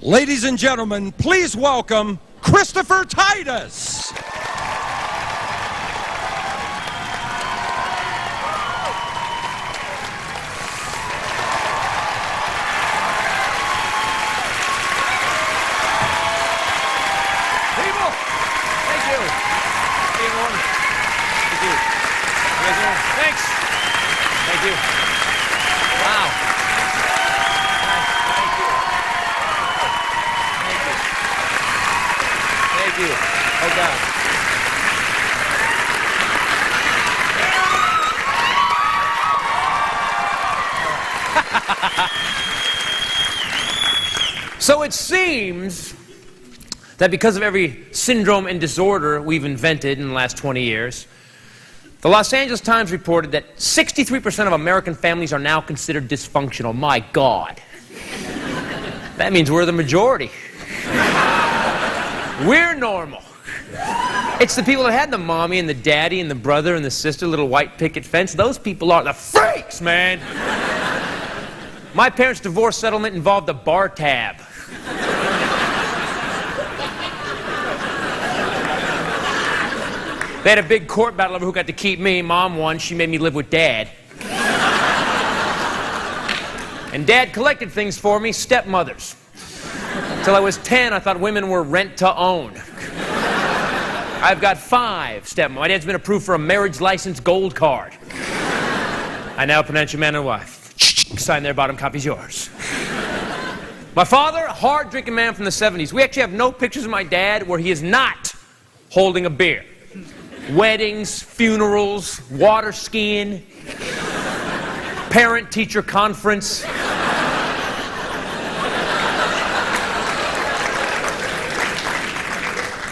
Ladies and gentlemen, please welcome Christopher Titus. Thanks. Thank you. Wow. Thank you. Thank you. Thank you. Oh, God. So it seems that because of every syndrome and disorder we've invented in the last 20 years, the Los Angeles Times reported that 63% of American families are now considered dysfunctional. My God. That means we're the majority. We're normal. It's the people that had the mommy and the daddy and the brother and the sister, little white picket fence. Those people are the freaks, man. My parents' divorce settlement involved a bar tab. They had a big court battle over who got to keep me. Mom won. She made me live with Dad. And Dad collected things for me, stepmothers. Until I was 10, I thought women were rent to own. I've got 5 stepmothers. My dad's been approved for a marriage license gold card. I now pronounce you man and wife. Sign there, bottom copy's yours. My father, a hard-drinking man from the 70s. We actually have no pictures of my dad where he is not holding a beer. Weddings, funerals, water skiing, parent-teacher conference.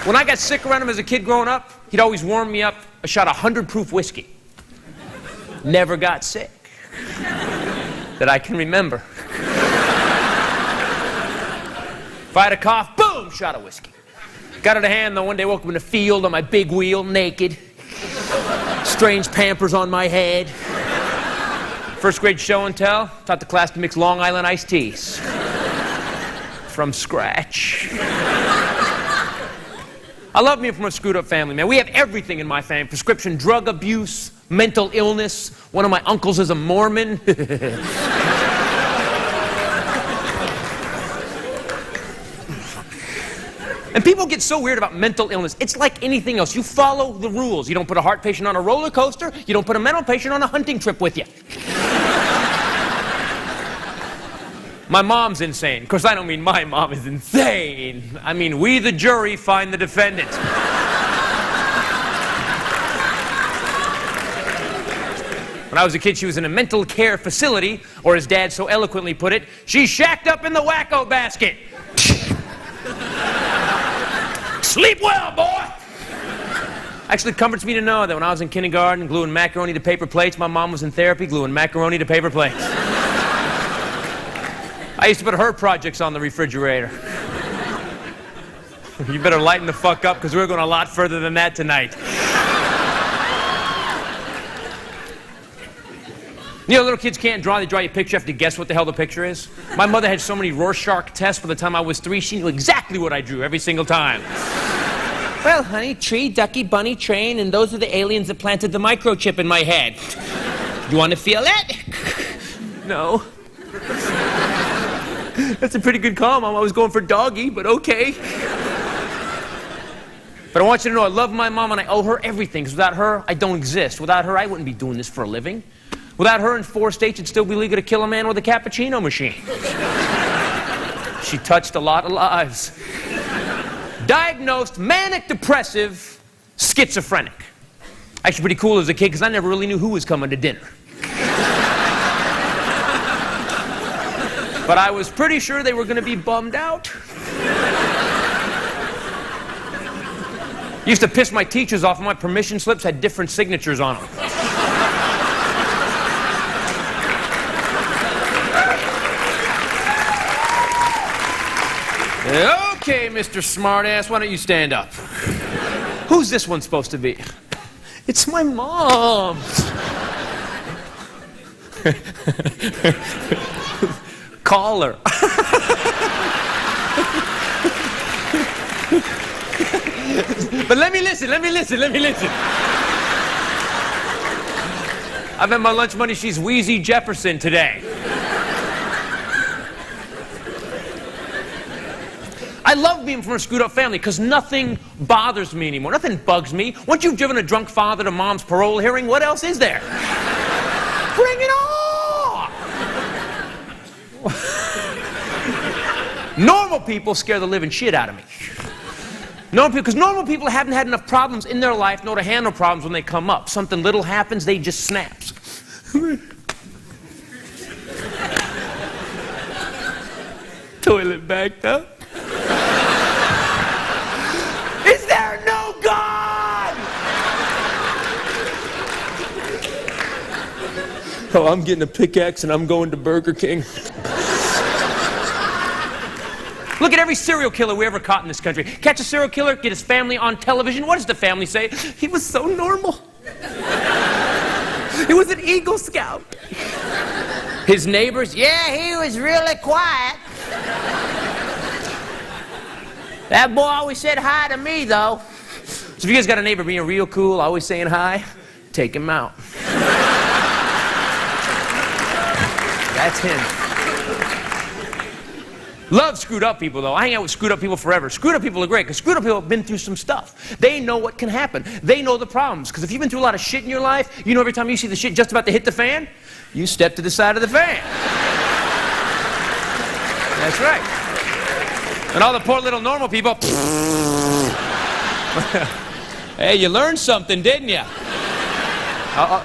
When I got sick around him as a kid growing up, he'd always warm me up a shot of 100 proof whiskey. Never got sick. That I can remember. If I had a cough, boom, shot of whiskey. Got out of hand, though. One day I woke up in a field on my big wheel, naked. Strange Pampers on my head. First grade show and tell. Taught the class to mix Long Island iced teas. From scratch. I love being from a screwed up family, man. We have everything in my family. Prescription drug abuse, mental illness. One of my uncles is a Mormon. And people get so weird about mental illness. It's like anything else. You follow the rules. You don't put a heart patient on a roller coaster. You don't put a mental patient on a hunting trip with you. My mom's insane. Of course, I don't mean my mom is insane. I mean, we, the jury, find the defendant. When I was a kid, she was in a mental care facility, or as Dad so eloquently put it, she's shacked up in the wacko basket. Sleep well, boy! Actually, it comforts me to know that when I was in kindergarten gluing macaroni to paper plates, my mom was in therapy gluing macaroni to paper plates. I used to put her projects on the refrigerator. You better lighten the fuck up, because we're going a lot further than that tonight. You know, little kids can't draw. They draw you a picture. You have to guess what the hell the picture is. My mother had so many Rorschach tests. By the time I was 3, she knew exactly what I drew every single time. Well, honey, tree, ducky, bunny, train, and those are the aliens that planted the microchip in my head. You want to feel it? No. That's a pretty good call, Mom. I was going for doggy, but okay. But I want you to know I love my mom and I owe her everything, because without her, I don't exist. Without her, I wouldn't be doing this for a living. Without her, in 4 states, it'd still be legal to kill a man with a cappuccino machine. She touched a lot of lives. Diagnosed manic depressive schizophrenic. Actually pretty cool as a kid, because I never really knew who was coming to dinner. But I was pretty sure they were going to be bummed out. Used to piss my teachers off, and my permission slips had different signatures on them. Okay, Mr. Smartass, why don't you stand up? Who's this one supposed to be? It's my mom. Call her. But let me listen. I bet my lunch money she's Wheezy Jefferson today. I love being from a screwed up family because nothing bothers me anymore. Nothing bugs me. Once you've driven a drunk father to mom's parole hearing, what else is there? Bring it on! Normal people scare the living shit out of me. Because normal people haven't had enough problems in their life know to handle problems when they come up. Something little happens, they just snaps. Toilet backed up. Is there no God? Oh, I'm getting a pickaxe and I'm going to Burger King. Look at every serial killer we ever caught in this country. Catch a serial killer, get his family on television. What does the family say? He was so normal. He was an Eagle Scout. His neighbors, yeah, he was really quiet. That boy always said hi to me, though. So if you guys got a neighbor being real cool, always saying hi, take him out. That's him. Love screwed up people, though. I hang out with screwed up people forever. Screwed up people are great because screwed up people have been through some stuff. They know what can happen. They know the problems. Because if you've been through a lot of shit in your life, you know every time you see the shit just about to hit the fan, you step to the side of the fan. That's right. And all the poor little normal people. Hey, you learned something, didn't you?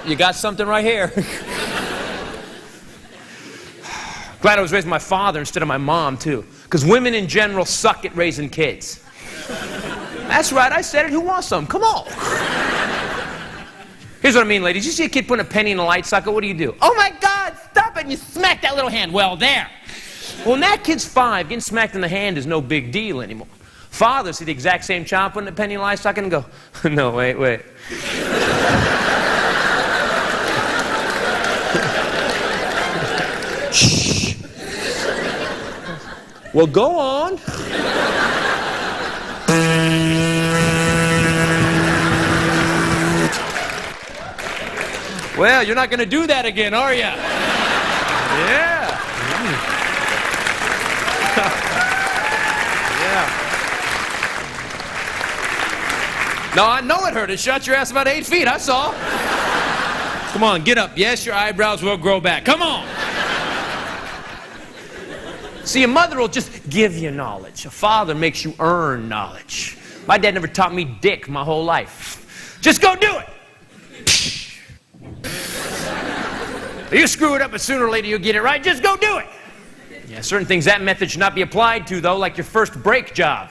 You got something right here. Glad I was raised by my father instead of my mom, too. Because women in general suck at raising kids. That's right, I said it. Who wants some? Come on. Here's what I mean, ladies. You see a kid putting a penny in a light socket, what do? Oh, my God, stop it, and you smack that little hand. Well, there. Well, when that kid's 5, getting smacked in the hand is no big deal anymore. Fathers see the exact same child putting a penny in a light socket and go, no, wait. Shh. Well, go on. Well, you're not going to do that again, are you? Yeah. Yeah. No, I know it hurt. It shot your ass about 8 feet. I saw. Come on, get up. Yes, your eyebrows will grow back. Come on. See, a mother will just give you knowledge. A father makes you earn knowledge. My dad never taught me dick my whole life. Just go do it. You screw it up, but sooner or later you'll get it right. Just go do it. Yeah, certain things that method should not be applied to, though, like your first brake job.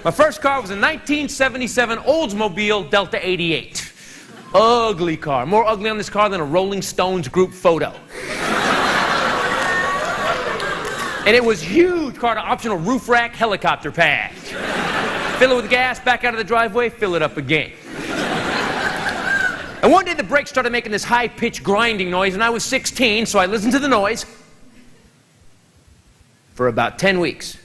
My first car was a 1977 Oldsmobile Delta 88. Ugly car. More ugly on this car than a Rolling Stones group photo. And it was huge car to optional roof rack helicopter pad. Fill it with gas, back out of the driveway, fill it up again. And one day the brakes started making this high-pitched grinding noise, and I was 16, so I listened to the noise for about 10 weeks.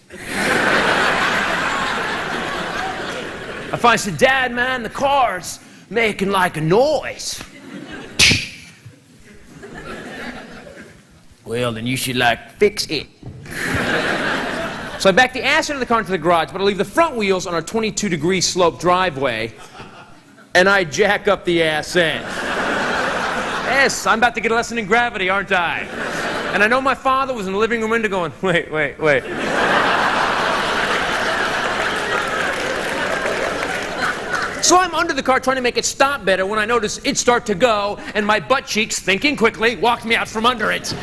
I finally said, Dad, man, the car's making like a noise. Well, then you should, fix it. So I back the ass end of the car into the garage, but I leave the front wheels on our 22-degree slope driveway, and I jack up the ass end. Yes, I'm about to get a lesson in gravity, aren't I? And I know my father was in the living room window going, wait. So I'm under the car trying to make it stop better when I notice it start to go, and my butt cheeks, thinking quickly, walked me out from under it.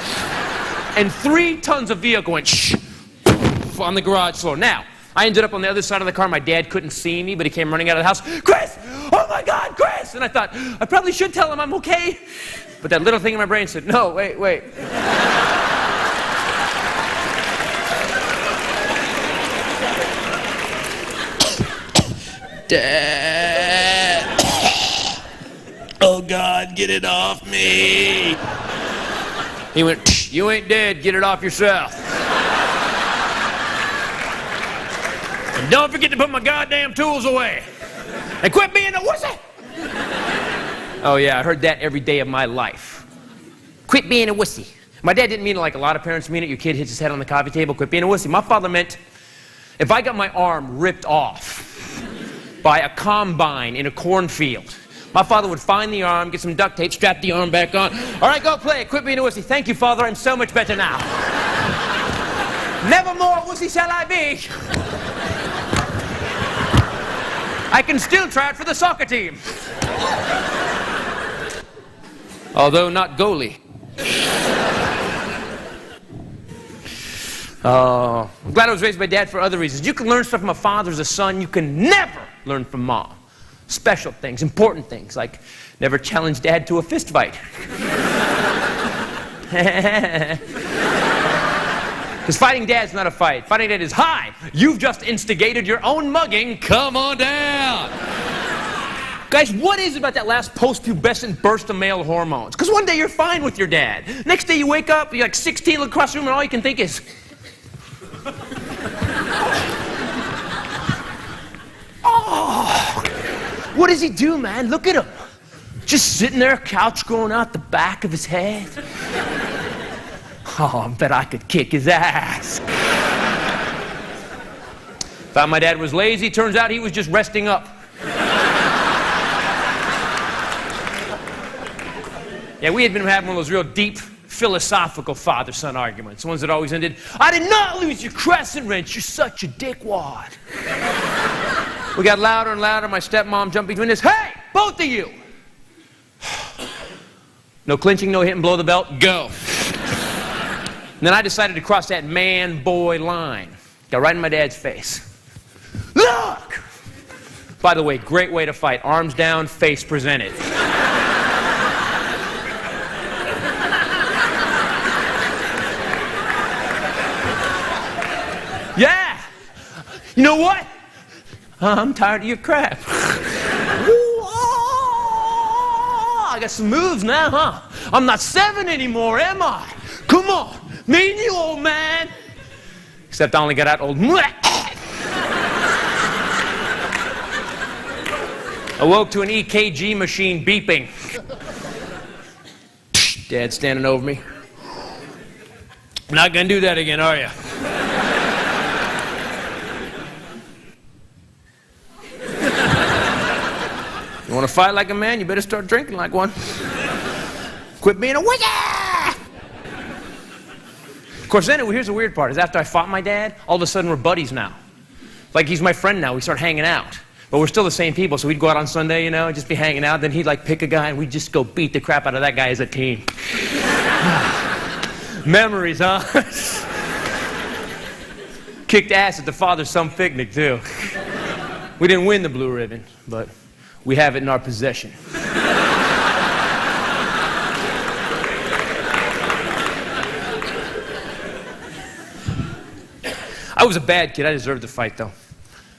And 3 tons of vehicle went shh on the garage floor. Now, I ended up on the other side of the car. My dad couldn't see me, but he came running out of the house. Chris! Oh my God, Chris! And I thought, I probably should tell him I'm okay. But that little thing in my brain said, no, wait. Dad. Oh God, get it off me. He went, "You ain't dead, get it off yourself." And don't forget to put my goddamn tools away. And quit being a wussy. Oh yeah, I heard that every day of my life. Quit being a wussy. My dad didn't mean it like a lot of parents mean it. Your kid hits his head on the coffee table, quit being a wussy. My father meant if I got my arm ripped off by a combine in a cornfield, my father would find the arm, get some duct tape, strap the arm back on. All right, go play. Quit being a wussy. Thank you, Father. I'm so much better now. Never more wussy shall I be. I can still try it for the soccer team. Although not goalie. Oh, I'm glad I was raised by Dad for other reasons. You can learn stuff from a father as a son you can never learn from Mom. Special things, important things, like never challenge Dad to a fist fight. Because fighting Dad's not a fight. Fighting Dad is, "Hi, you've just instigated your own mugging. Come on down." Guys, what is it about that last post-pubescent burst of male hormones? Because one day you're fine with your dad. Next day you wake up, you're like 16, look across the room, and all you can think is... Oh, what does he do, man? Look at him. Just sitting there, couch growing out the back of his head. Oh, I bet I could kick his ass. Thought my dad was lazy. Turns out he was just resting up. Yeah, we had been having one of those real deep, philosophical father-son arguments. Ones that always ended, "I did not lose your crescent wrench. You're such a dickwad." We got louder and louder. My stepmom jumped between us. "Hey, both of you!" No clinching, no hitting, blow the belt, go. And then I decided to cross that man-boy line. Got right in my dad's face. "Look!" By the way, great way to fight. Arms down, face presented. Yeah! You know what? I'm tired of your crap. I got some moves now, huh? I'm not 7 anymore, am I? Come on, me and you, old man. Except I only got out old. Awoke to an EKG machine beeping. Dad standing over me. Not gonna do that again, are you? You want to fight like a man, you better start drinking like one. Quit being a wiggy! Of course, then here's the weird part, is after I fought my dad, all of a sudden we're buddies now. Like he's my friend now, we start hanging out. But we're still the same people, so we'd go out on Sunday, you know, just be hanging out, then he'd like pick a guy and we'd just go beat the crap out of that guy as a team. Memories, huh? Kicked ass at the father-son picnic, too. We didn't win the blue ribbon, but we have it in our possession. I was a bad kid. I deserved the fight, though.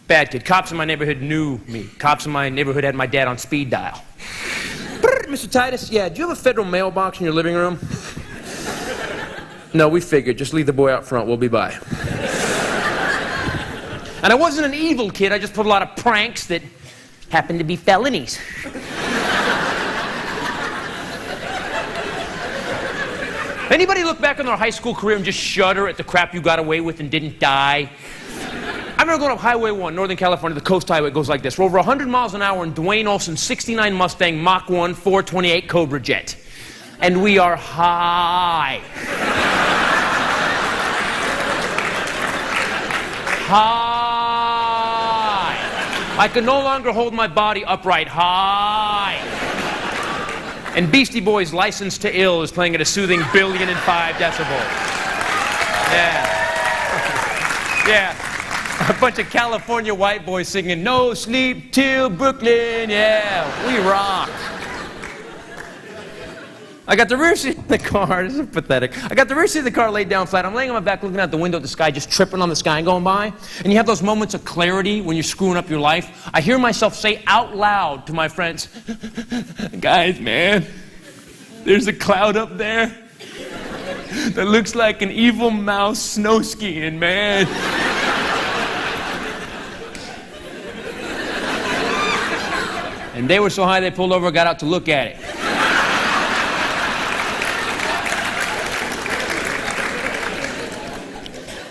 Bad kid. Cops in my neighborhood knew me. Cops in my neighborhood had my dad on speed dial. Mr. Titus, yeah, do you have a federal mailbox in your living room? No, we figured. Just leave the boy out front. We'll be by. And I wasn't an evil kid. I just put a lot of pranks that happened to be felonies. Anybody look back on their high school career and just shudder at the crap you got away with and didn't die? I remember going up Highway 1, Northern California, the Coast Highway. It goes like this. We're over 100 miles an hour in Dwayne Olson's 69 Mustang Mach 1 428 Cobra Jet. And we are high. High. I could no longer hold my body upright. High. And Beastie Boys' License to Ill is playing at a soothing 1,000,005 decibels. Yeah. Yeah. A bunch of California white boys singing "No Sleep Till Brooklyn." Yeah, we rock. I got the rear seat of the car. This is pathetic. I got the rear seat of the car laid down flat. I'm laying on my back looking out the window at the sky, just tripping on the sky and going by. And you have those moments of clarity when you're screwing up your life. I hear myself say out loud to my friends, "Guys, man, there's a cloud up there. that looks like an evil mouse snow skiing, man. And they were so high they pulled over and got out to look at it.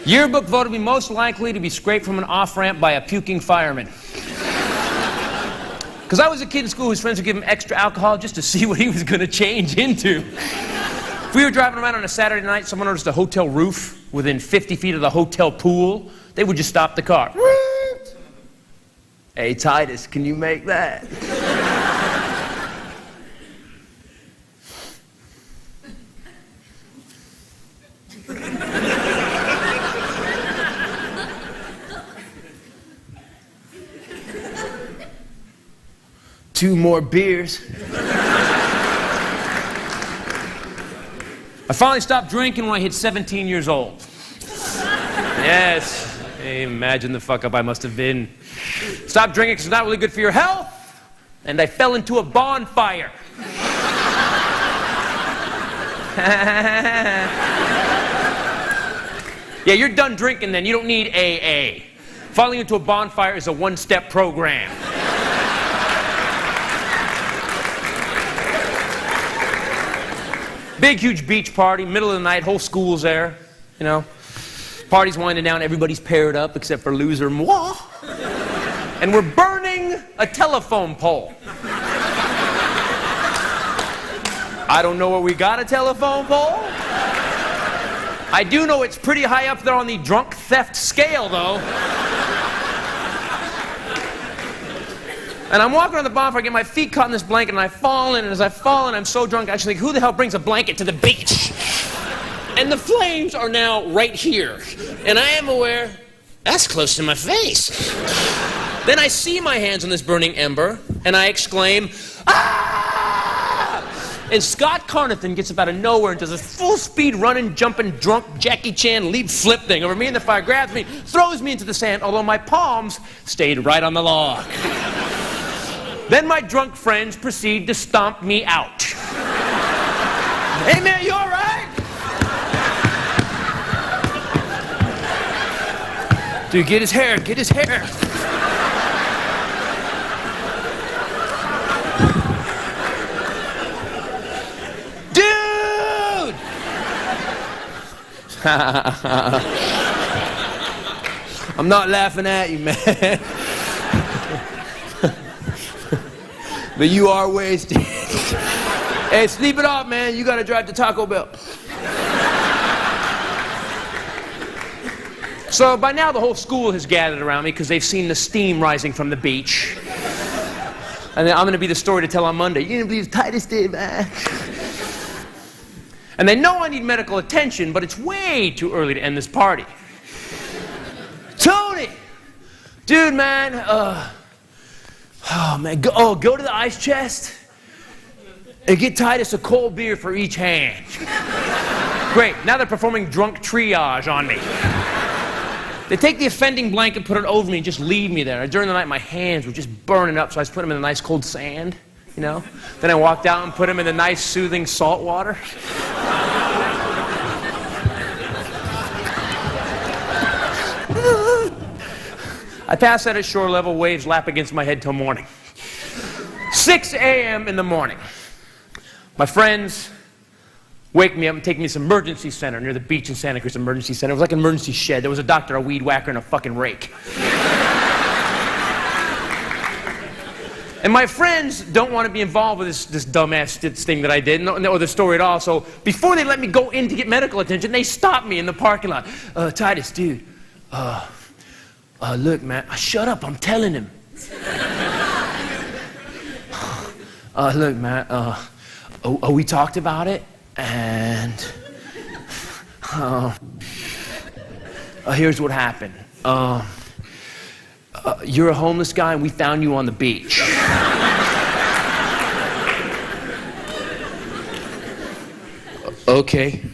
Yearbook voted me most likely to be scraped from an off-ramp by a puking fireman. Because I was a kid in school whose friends would give him extra alcohol just to see what he was going to change into. If we were driving around on a Saturday night, someone noticed a hotel roof within 50 feet of the hotel pool, they would just stop the car. Hey, Titus, can you make that? Two more beers. I finally stopped drinking when I hit 17 years old. Yes, hey, imagine the fuck up I must have been. Stopped drinking because it's not really good for your health, and I fell into a bonfire. Yeah, you're done drinking then. You don't need AA. Falling into a bonfire is a one-step program. Big, huge beach party, middle of the night, whole school's there, you know. Party's winding down, everybody's paired up except for loser moi. And we're burning a telephone pole. I don't know where we got a telephone pole. I do know it's pretty high up there on the drunk theft scale, though. And I'm walking around the bonfire, I get my feet caught in this blanket, and I fall in, and as I fall in, I'm so drunk, I actually think, who the hell brings a blanket to the beach? And the flames are now right here. And I am aware, that's close to my face. Then I see my hands on this burning ember, and I exclaim, ah! And Scott Carnathan gets up out of nowhere and does a full-speed running, jumping, drunk Jackie Chan leap flip thing over me in the fire, grabs me, throws me into the sand, although my palms stayed right on the log. Then my drunk friends proceed to stomp me out. Hey man, you all right? Dude, get his hair, get his hair. Dude! I'm not laughing at you, man. But you are wasted. Hey, sleep it off, man. You gotta drive to Taco Bell. So by now the whole school has gathered around me because they've seen the steam rising from the beach. And then I'm gonna be the story to tell on Monday. You didn't believe Titus did, man. And they know I need medical attention, but it's way too early to end this party. Tony! Dude, man, oh man, go to the ice chest and get Titus a cold beer for each hand. Great, now they're performing drunk triage on me. They take the offending blanket, put it over me, and just leave me there. During the night, my hands were just burning up, so I just put them in the nice cold sand, you know? Then I walked out and put them in the nice soothing salt water. I pass out at shore level, waves lap against my head till morning. 6 a.m. in the morning. My friends wake me up and take me to some emergency center near the beach in Santa Cruz. Emergency center. It was like an emergency shed. There was a doctor, a weed whacker, and a fucking rake. And my friends don't want to be involved with this dumbass thing that I did, or the story at all. So before they let me go in to get medical attention, they stop me in the parking lot. Titus, dude, look, man, shut up, I'm telling him. Look, man, we talked about it, and here's what happened. You're a homeless guy, and we found you on the beach. Okay.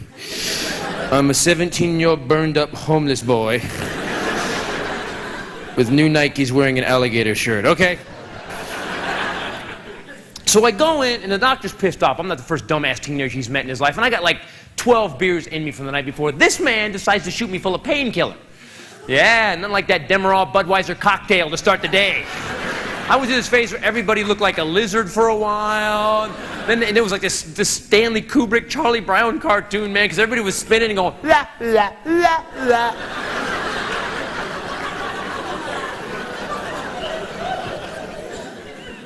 I'm a 17-year-old burned-up homeless boy with new Nikes wearing an alligator shirt. Okay. So I go in, and the doctor's pissed off. I'm not the first dumbass teenager he's met in his life, and I got like 12 beers in me from the night before. This man decides to shoot me full of painkiller. Yeah, nothing like that Demerol Budweiser cocktail to start the day. I was in this phase where everybody looked like a lizard for a while. Then there was like this Stanley Kubrick, Charlie Brown cartoon, man, because everybody was spinning and going, la, la, la, la.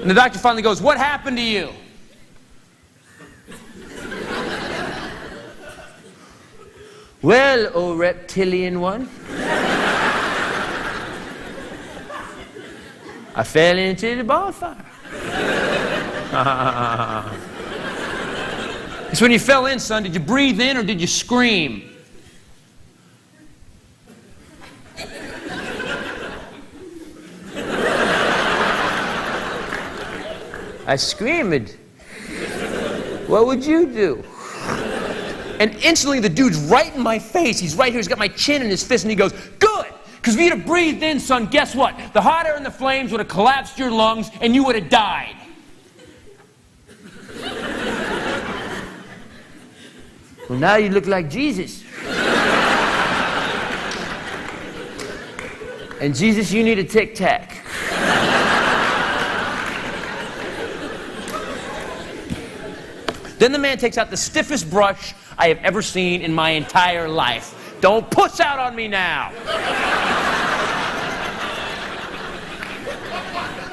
And the doctor finally goes, "What happened to you?" "Well, oh reptilian one, I fell into the bonfire." So when you fell in, son, did you breathe in or did you scream? I screamed. What would you do? And instantly the dude's right in my face. He's right here. He's got my chin in his fist and he goes, "Good! Because if you'd have breathed in, son, guess what? The hot air and the flames would have collapsed your lungs and you would have died." "Well, now you look like Jesus." "And Jesus, you need a Tic Tac." Then the man takes out the stiffest brush I have ever seen in my entire life. Don't puss out on me now.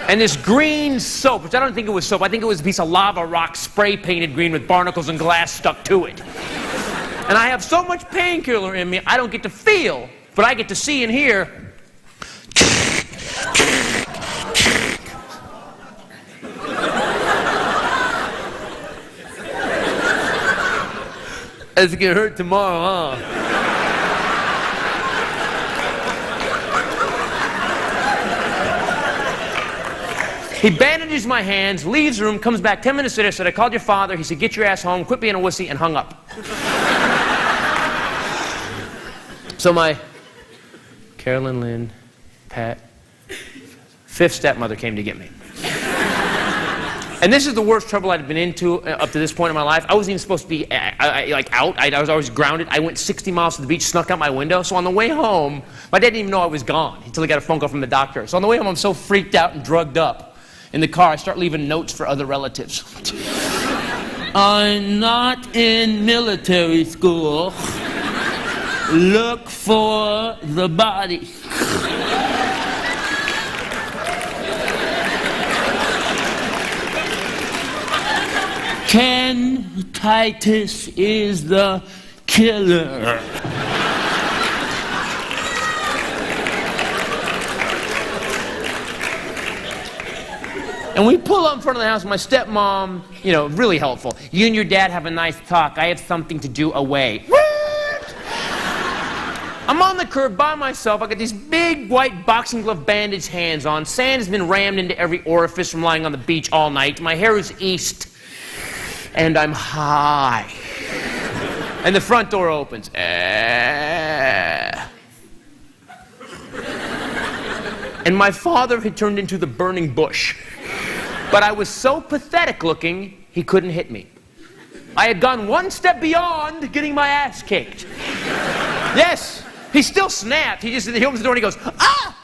And this green soap, which I don't think it was soap, I think it was a piece of lava rock spray painted green with barnacles and glass stuck to it. And I have so much painkiller in me, I don't get to feel, but I get to see and hear. It's gonna hurt tomorrow, huh? He bandages my hands, leaves the room, comes back 10 minutes later, said, "I called your father." He said, "Get your ass home, quit being a wussy," and hung up. So my Carolyn, Lynn, Pat, fifth stepmother came to get me. And this is the worst trouble I'd been into up to this point in my life. I wasn't even supposed to be like out. I was always grounded. I went 60 miles to the beach, snuck out my window. So on the way home, my dad didn't even know I was gone until he got a phone call from the doctor. So on the way home, I'm so freaked out and drugged up. In the car, I start leaving notes for other relatives. "I'm not in military school. Look for the body." Ken Titus is the killer. And we pull up in front of the house, my stepmom, you know, really helpful. "You and your dad have a nice talk. I have something to do away." I'm on the curb by myself. I got these big white boxing glove bandage hands on. Sand has been rammed into every orifice from lying on the beach all night. My hair is east. And I'm high. And the front door opens. And my father had turned into the burning bush. But I was so pathetic looking, he couldn't hit me. I had gone one step beyond getting my ass kicked. Yes, he still snapped. He opens the door and he goes, "Ah!"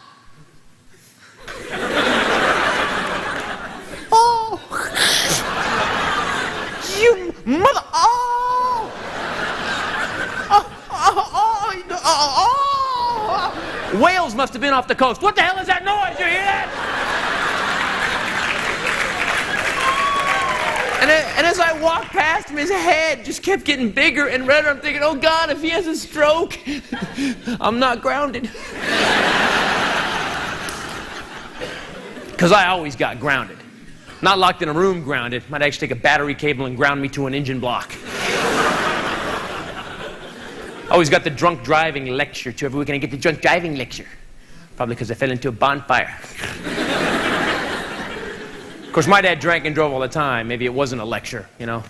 "Oh! You mother! Oh! Oh! Oh! Oh! Oh! Oh! Whales must have been off the coast. What the hell is that noise? You hear that? And as I walked past him, his head just kept getting bigger and redder. I'm thinking, oh God, if he has a stroke, I'm not grounded. Because I always got grounded. Not locked in a room grounded. Might actually take a battery cable and ground me to an engine block. Always got the drunk driving lecture too. Every weekend I get the drunk driving lecture. Probably because I fell into a bonfire. Of course, my dad drank and drove all the time. Maybe it wasn't a lecture, you know.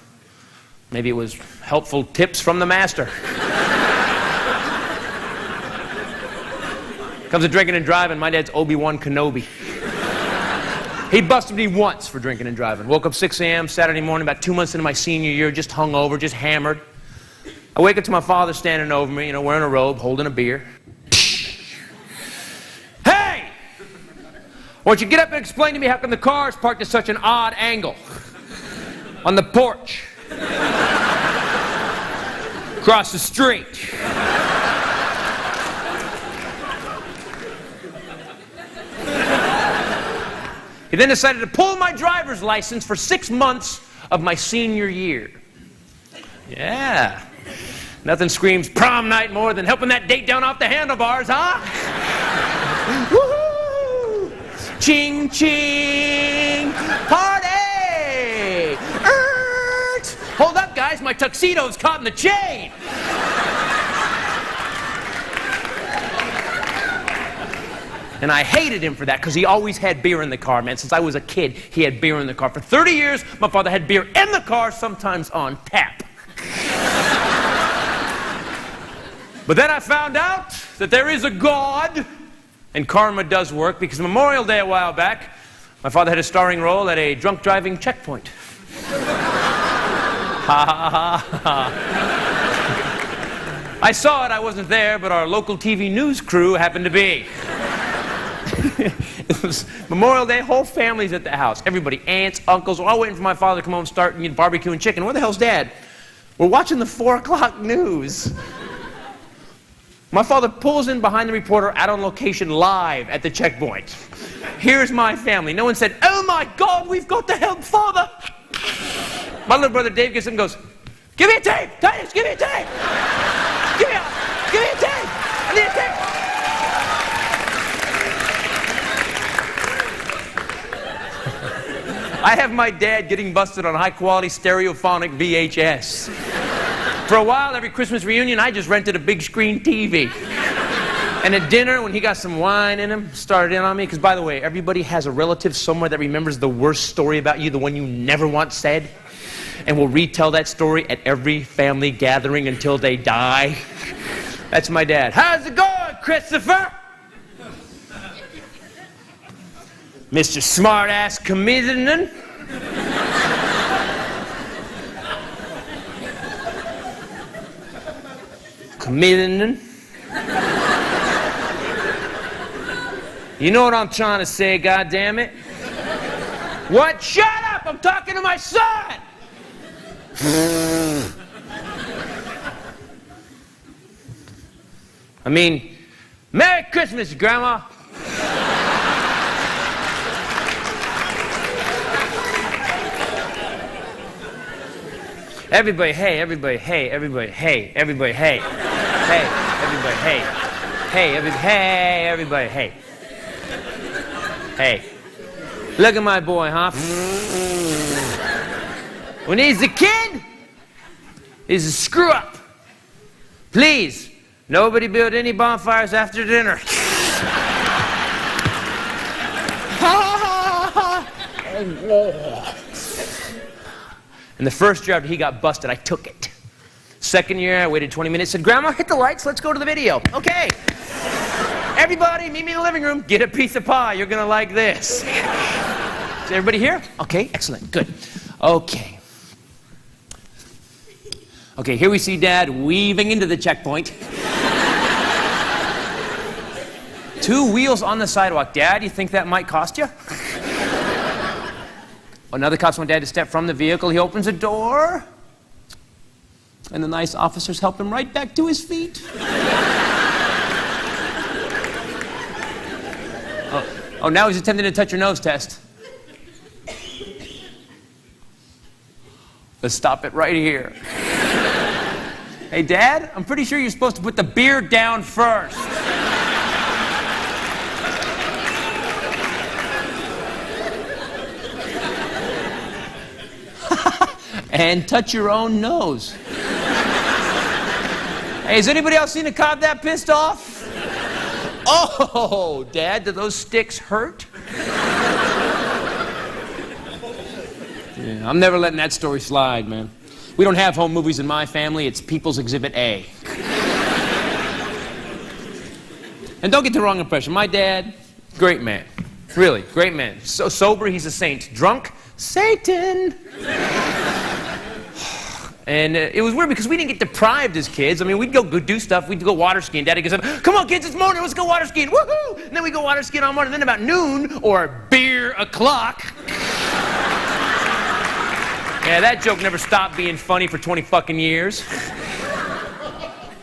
Maybe it was helpful tips from the master. Comes to drinking and driving, my dad's Obi-Wan Kenobi. He busted me once for drinking and driving. Woke up 6 a.m. Saturday morning, about 2 months into my senior year, just hungover, just hammered. I wake up to my father standing over me, wearing a robe, holding a beer. Hey! I want you to get up and explain to me how come the car is parked at such an odd angle on the porch across the street. He then decided to pull my driver's license for 6 months of my senior year. Yeah. Nothing screams prom night more than helping that date down off the handlebars, huh? Woo-hoo! Ching, ching! Party! Hold up, guys. My tuxedo's caught in the chain. And I hated him for that because he always had beer in the car, man. Since I was a kid, he had beer in the car. For 30 years, my father had beer in the car, sometimes on tap. But then I found out that there is a God, and karma does work, because Memorial Day a while back, my father had a starring role at a drunk driving checkpoint. Ha ha ha ha. I saw it, I wasn't there, but our local TV news crew happened to be. It was Memorial Day, whole family's at the house. Everybody, aunts, uncles, we're all waiting for my father to come home and start barbecuing chicken. Where the hell's Dad? We're watching the 4 o'clock news. My father pulls in behind the reporter out on location live at the checkpoint. Here's my family. No one said, "Oh my God, we've got to help Father." My little brother Dave gets up and goes, "Give me a tape! Titus, give me a tape! Give me a tape! I need a tape!" I have my dad getting busted on high-quality stereophonic VHS. For a while, every Christmas reunion, I just rented a big screen TV. And at dinner, when he got some wine in him, started in on me, because, by the way, everybody has a relative somewhere that remembers the worst story about you, the one you never once said, and will retell that story at every family gathering until they die. That's my dad. "How's it going, Christopher?" "Mr. Smart-Ass Comedian." Comedian. You know what I'm trying to say, goddammit? What? Shut up! I'm talking to my son! I mean, Merry Christmas, Grandma! Everybody, hey, everybody, hey, everybody, hey, everybody, hey. Hey, everybody, hey. Hey, everybody, hey. Hey. Look at my boy, huh? When he's a kid, he's a screw-up. Please, nobody build any bonfires after dinner. And the first year after he got busted, I took it. Second year, I waited 20 minutes, said, "Grandma, hit the lights, let's go to the video." "Okay. Everybody, meet me in the living room, get a piece of pie, you're gonna like this." Is everybody here? Okay, excellent, good. Okay. Okay, here we see Dad weaving into the checkpoint. 2 wheels on the sidewalk. "Dad, you think that might cost you?" Another cops want Dad to step from the vehicle. He opens the door, and the nice officers help him right back to his feet. Oh, now he's attempting to touch your nose test. Let's stop it right here. "Hey, Dad, I'm pretty sure you're supposed to put the beer down first." "And touch your own nose." "Hey, has anybody else seen a cop that pissed off?" "Oh, Dad, do those sticks hurt?" Yeah, I'm never letting that story slide, man. We don't have home movies in my family. It's People's Exhibit A. And don't get the wrong impression. My dad, great man. Really, great man. So sober, he's a saint. Drunk, Satan. And it was weird because we didn't get deprived as kids. I mean, we'd go do stuff. We'd go water skiing. Daddy goes, come on, kids, it's morning. Let's go water skiing. Woohoo! And then we go water skiing all morning. And then about noon or beer o'clock. Yeah, that joke never stopped being funny for 20 fucking years.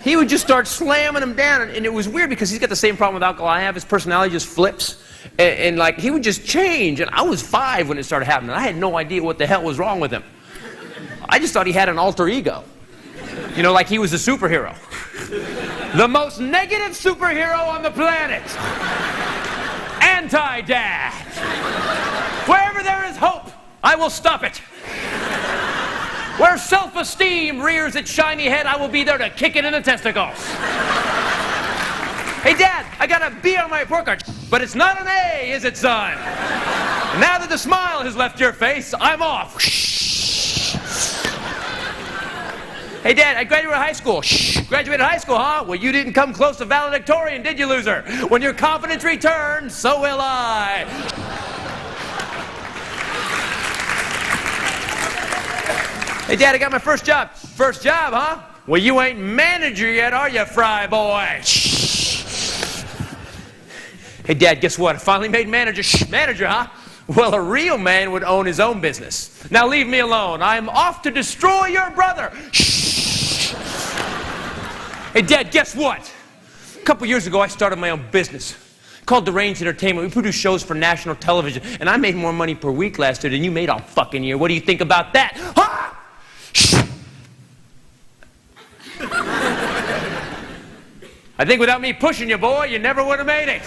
He would just start slamming them down. And it was weird because he's got the same problem with alcohol I have. His personality just flips. And like, he would just change. And I was 5 when it started happening. I had no idea what the hell was wrong with him. I just thought he had an alter ego. You know, like he was a superhero. The most negative superhero on the planet. Anti-dad. Wherever there is hope, I will stop it. Where self-esteem rears its shiny head, I will be there to kick it in the testicles. Hey, Dad, I got a B on my report card. But it's not an A, is it, son? And now that the smile has left your face, I'm off. Hey, Dad, I graduated high school. Shh, graduated high school, huh? Well, you didn't come close to valedictorian, did you, loser? When your confidence returns, so will I. Hey, Dad, I got my first job. First job, huh? Well, you ain't manager yet, are you, fry boy? Shh. Hey, Dad, guess what? I finally made manager. Shh, manager, huh? Well, a real man would own his own business. Now leave me alone. I'm off to destroy your brother. Shh. Hey, Dad, guess what? A couple years ago, I started my own business called Deranged Entertainment. We produce shows for national television, and I made more money per week last year than you made all fucking year. What do you think about that? Ha! Shh. I think without me pushing you, boy, you never would have made it.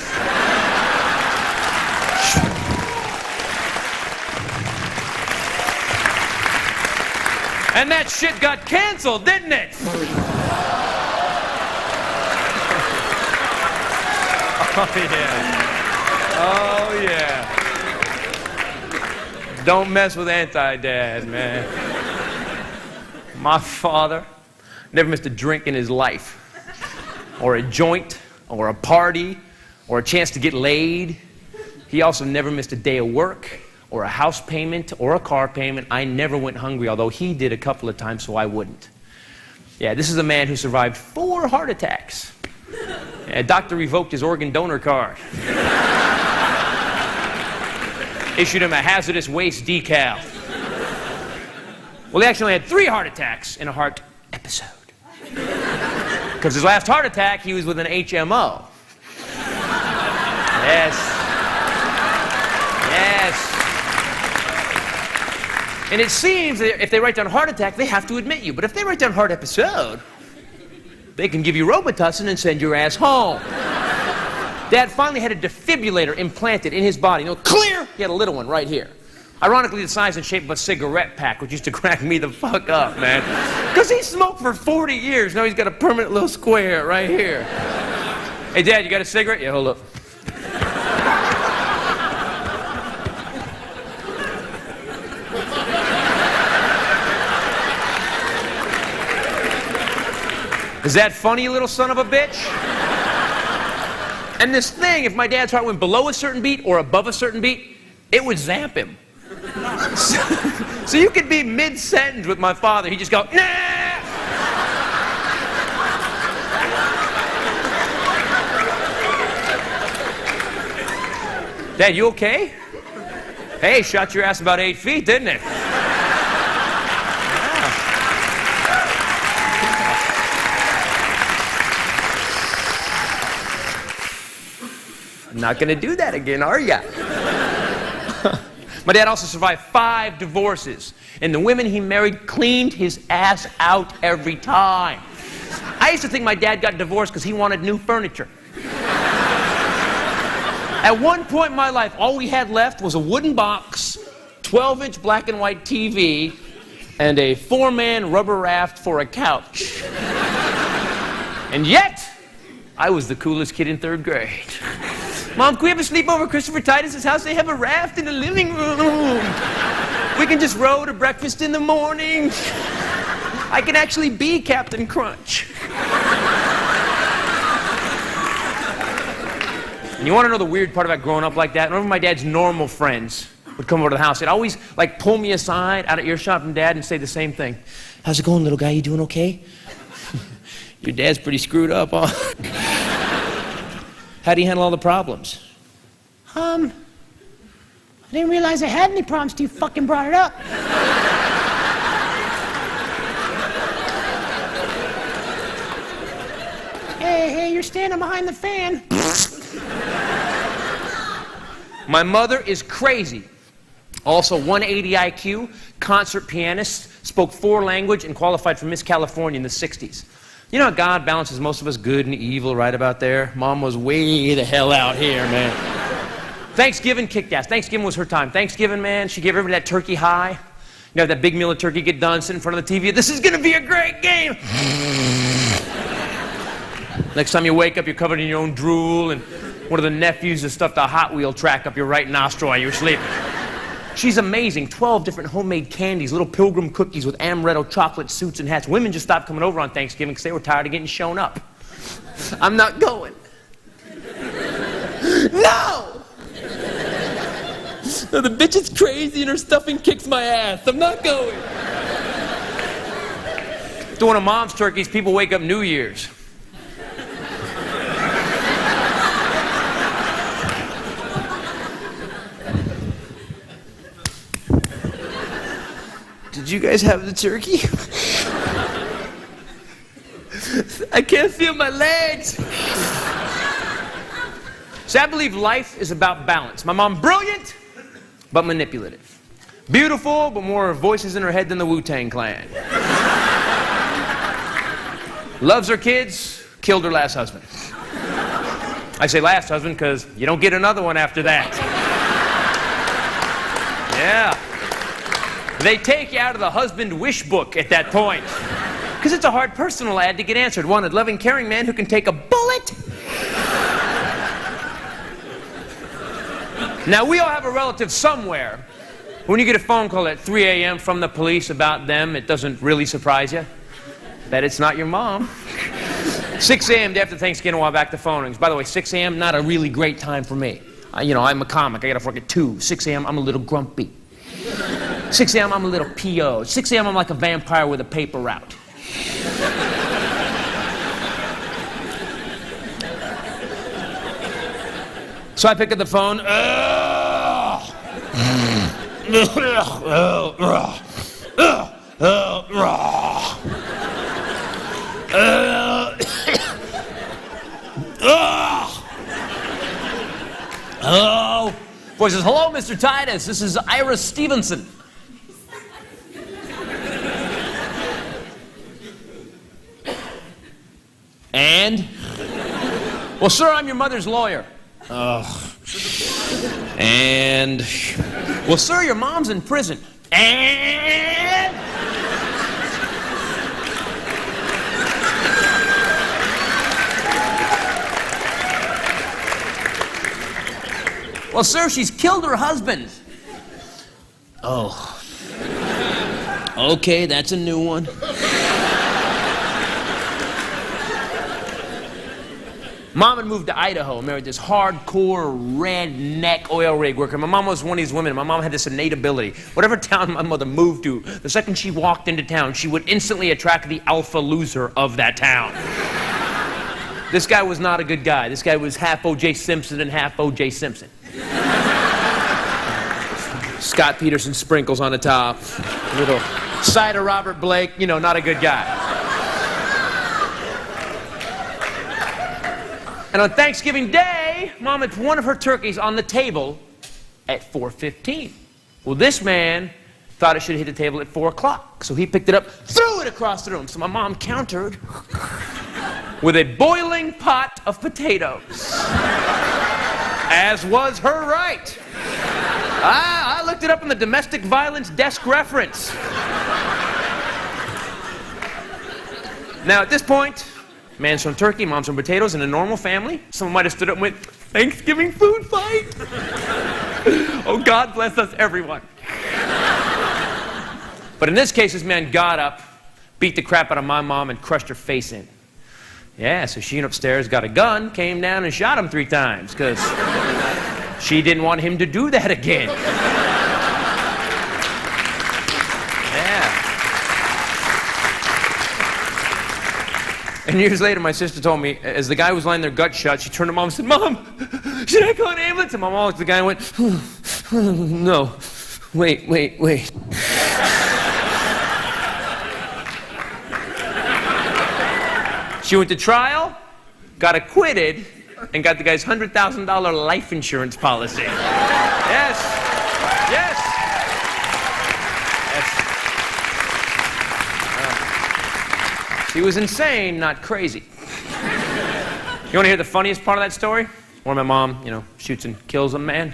And that shit got canceled, didn't it? Oh, yeah. Oh, yeah. Don't mess with anti-dad, man. My father never missed a drink in his life, or a joint, or a party, or a chance to get laid. He also never missed a day of work, or a house payment, or a car payment. I never went hungry, although he did a couple of times, so I wouldn't. Yeah, this is a man who survived 4 heart attacks. A doctor revoked his organ donor card. Issued him a hazardous waste decal. Well, he actually had 3 heart attacks in a heart episode. Because his last heart attack, he was with an HMO. Yes. Yes. And it seems that if they write down heart attack, they have to admit you. But if they write down heart episode, they can give you Robitussin and send your ass home. Dad finally had a defibrillator implanted in his body. You know, clear! He had a little one right here. Ironically, the size and shape of a cigarette pack, which used to crack me the fuck up, man. Because he smoked for 40 years. Now he's got a permanent little square right here. Hey, Dad, you got a cigarette? Yeah, hold up. Is that funny, you little son of a bitch? And this thing, if my dad's heart went below a certain beat or above a certain beat, it would zap him. So you could be mid-sentence with my father. He'd just go, nah! Dad, you okay? Hey, shot your ass about 8 feet, didn't it? Not gonna do that again, are ya? My dad also survived 5 divorces, and the women he married cleaned his ass out every time. I used to think my dad got divorced because he wanted new furniture. At one point in my life, all we had left was a wooden box, 12-inch black and white TV, and a 4-man rubber raft for a couch. And yet, I was the coolest kid in 3rd grade. Mom, can we have a sleepover at Christopher Titus' house? They have a raft in the living room. We can just row to breakfast in the morning. I can actually be Captain Crunch. And you want to know the weird part about growing up like that? None of my dad's normal friends would come over to the house. They'd always like pull me aside out of earshot from Dad and say the same thing. How's it going, little guy? You doing okay? Your dad's pretty screwed up, huh? How do you handle all the problems? I didn't realize I had any problems till you fucking brought it up. Hey, you're standing behind the fan. My mother is crazy. Also 180 IQ, concert pianist, spoke 4 languages, and qualified for Miss California in the 60s. You know how God balances most of us good and evil right about there? Mom was way the hell out here, man. Thanksgiving kicked ass. Thanksgiving was her time. Thanksgiving, man, she gave everybody that turkey high. You know, that big meal of turkey, get done, sit in front of the TV. This is gonna be a great game. Next time you wake up, you're covered in your own drool, and one of the nephews has stuffed a Hot Wheel track up your right nostril while you were sleeping. She's amazing. 12 different homemade candies, little pilgrim cookies with amaretto chocolate suits and hats. Women just stopped coming over on Thanksgiving because they were tired of getting shown up. I'm not going. No! No, the bitch is crazy and her stuffing kicks my ass. I'm not going. To one of Mom's turkeys, people wake up New Year's. Did you guys have the turkey? I can't feel my legs. So I believe life is about balance. My mom, brilliant, but manipulative. Beautiful, but more voices in her head than the Wu-Tang Clan. Loves her kids, killed her last husband. I say last husband because you don't get another one after that. Yeah. They take you out of the husband wish book at that point. Because it's a hard personal ad to get answered. Wanted, loving, caring man who can take a bullet. Now, we all have a relative somewhere. When you get a phone call at 3 a.m. from the police about them, it doesn't really surprise you that it's not your mom. 6 a.m. day after Thanksgiving, while back the phone rings. By the way, 6 a.m., not a really great time for me. You know, I'm a comic. I got to work at 2. 6 a.m., I'm a little grumpy. 6 a.m., I'm a little P.O. 6 a.m., I'm like a vampire with a paper route. So I pick up the phone. Hello? Voice says, hello, Mr. Titus. This is Ira Stevenson. And? Well, sir, I'm your mother's lawyer. And? Well, sir, your mom's in prison. And? Well, sir, she's killed her husband. Oh. Okay, that's a new one. Mom had moved to Idaho, married this hardcore, redneck oil rig worker. My mom was one of these women. My mom had this innate ability. Whatever town my mother moved to, the second she walked into town, she would instantly attract the alpha loser of that town. This guy was not a good guy. This guy was half O.J. Simpson and half O.J. Simpson. Scott Peterson sprinkles on the top. A little side of Robert Blake, you know, not a good guy. And on Thanksgiving Day, Mom had one of her turkeys on the table at 4:15. Well, this man thought it should hit the table at 4 o'clock. So he picked it up, threw it across the room. So my mom countered with a boiling pot of potatoes. As was her right. I looked it up in the domestic violence desk reference. Now, at this point, man's from turkey, mom's from potatoes. In a normal family, someone might have stood up and went, Thanksgiving food fight? Oh, God bless us, everyone. But in this case, this man got up, beat the crap out of my mom, and crushed her face in. Yeah, so she went upstairs, got a gun, came down and shot him 3 times, because she didn't want him to do that again. And years later, my sister told me, as the guy was lying there gut shut, she turned to Mom and said, Mom, should I call an ambulance? And my mom looked at the guy and went, no, wait. She went to trial, got acquitted, and got the guy's $100,000 life insurance policy. Yes. She was insane, not crazy. You want to hear the funniest part of that story? Where my mom, shoots and kills a man.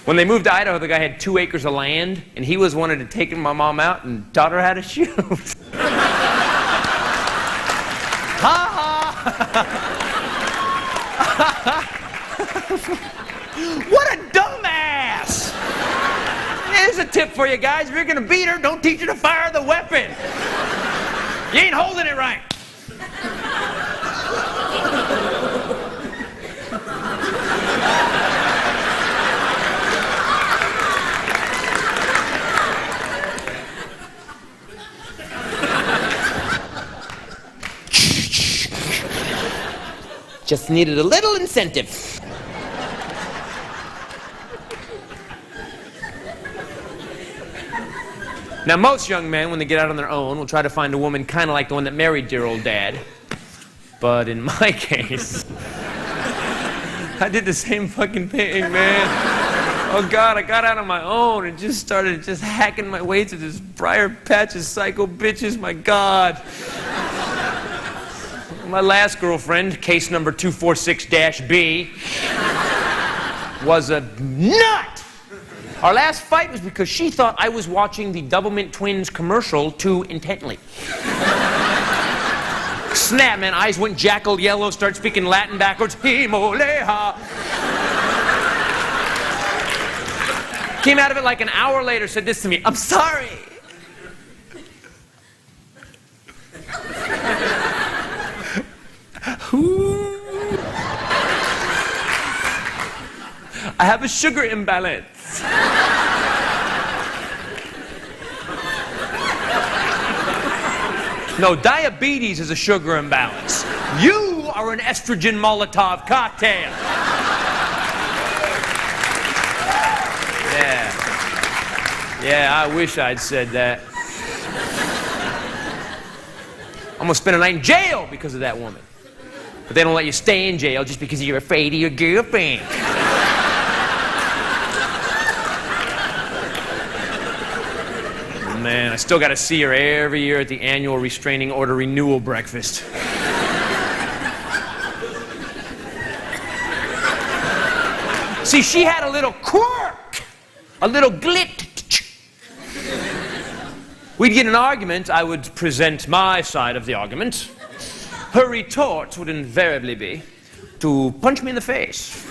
When they moved to Idaho, the guy had 2 acres of land, and he was one that taken my mom out and taught her how to shoot. Ha ha! What a dumbass! Here's a tip for you guys. If you're gonna beat her, don't teach her to fire the weapon. You ain't holding it right. Just needed a little incentive. Now, most young men, when they get out on their own, will try to find a woman kind of like the one that married dear old dad. But in my case, I did the same fucking thing, man. Oh, God, I got out on my own and just started hacking my way through this briar patch of psycho bitches, my God. My last girlfriend, case number 246-B, was a nut! Our last fight was because she thought I was watching the Doublemint Twins commercial too intently. Snap, man, eyes went jackal yellow, start speaking Latin backwards. Himoleha. Came out of it like an hour later, said this to me, I'm sorry. I have a sugar imbalance. No, diabetes is a sugar imbalance. You are an estrogen Molotov cocktail. Yeah, I wish I'd said that. I'm gonna spend a night in jail because of that woman. But they don't let you stay in jail just because you're afraid of your girlfriend. Man, I still got to see her every year at the annual restraining order renewal breakfast. See, she had a little quirk, a little glit. We'd get in an argument, I would present my side of the argument. Her retort would invariably be to punch me in the face.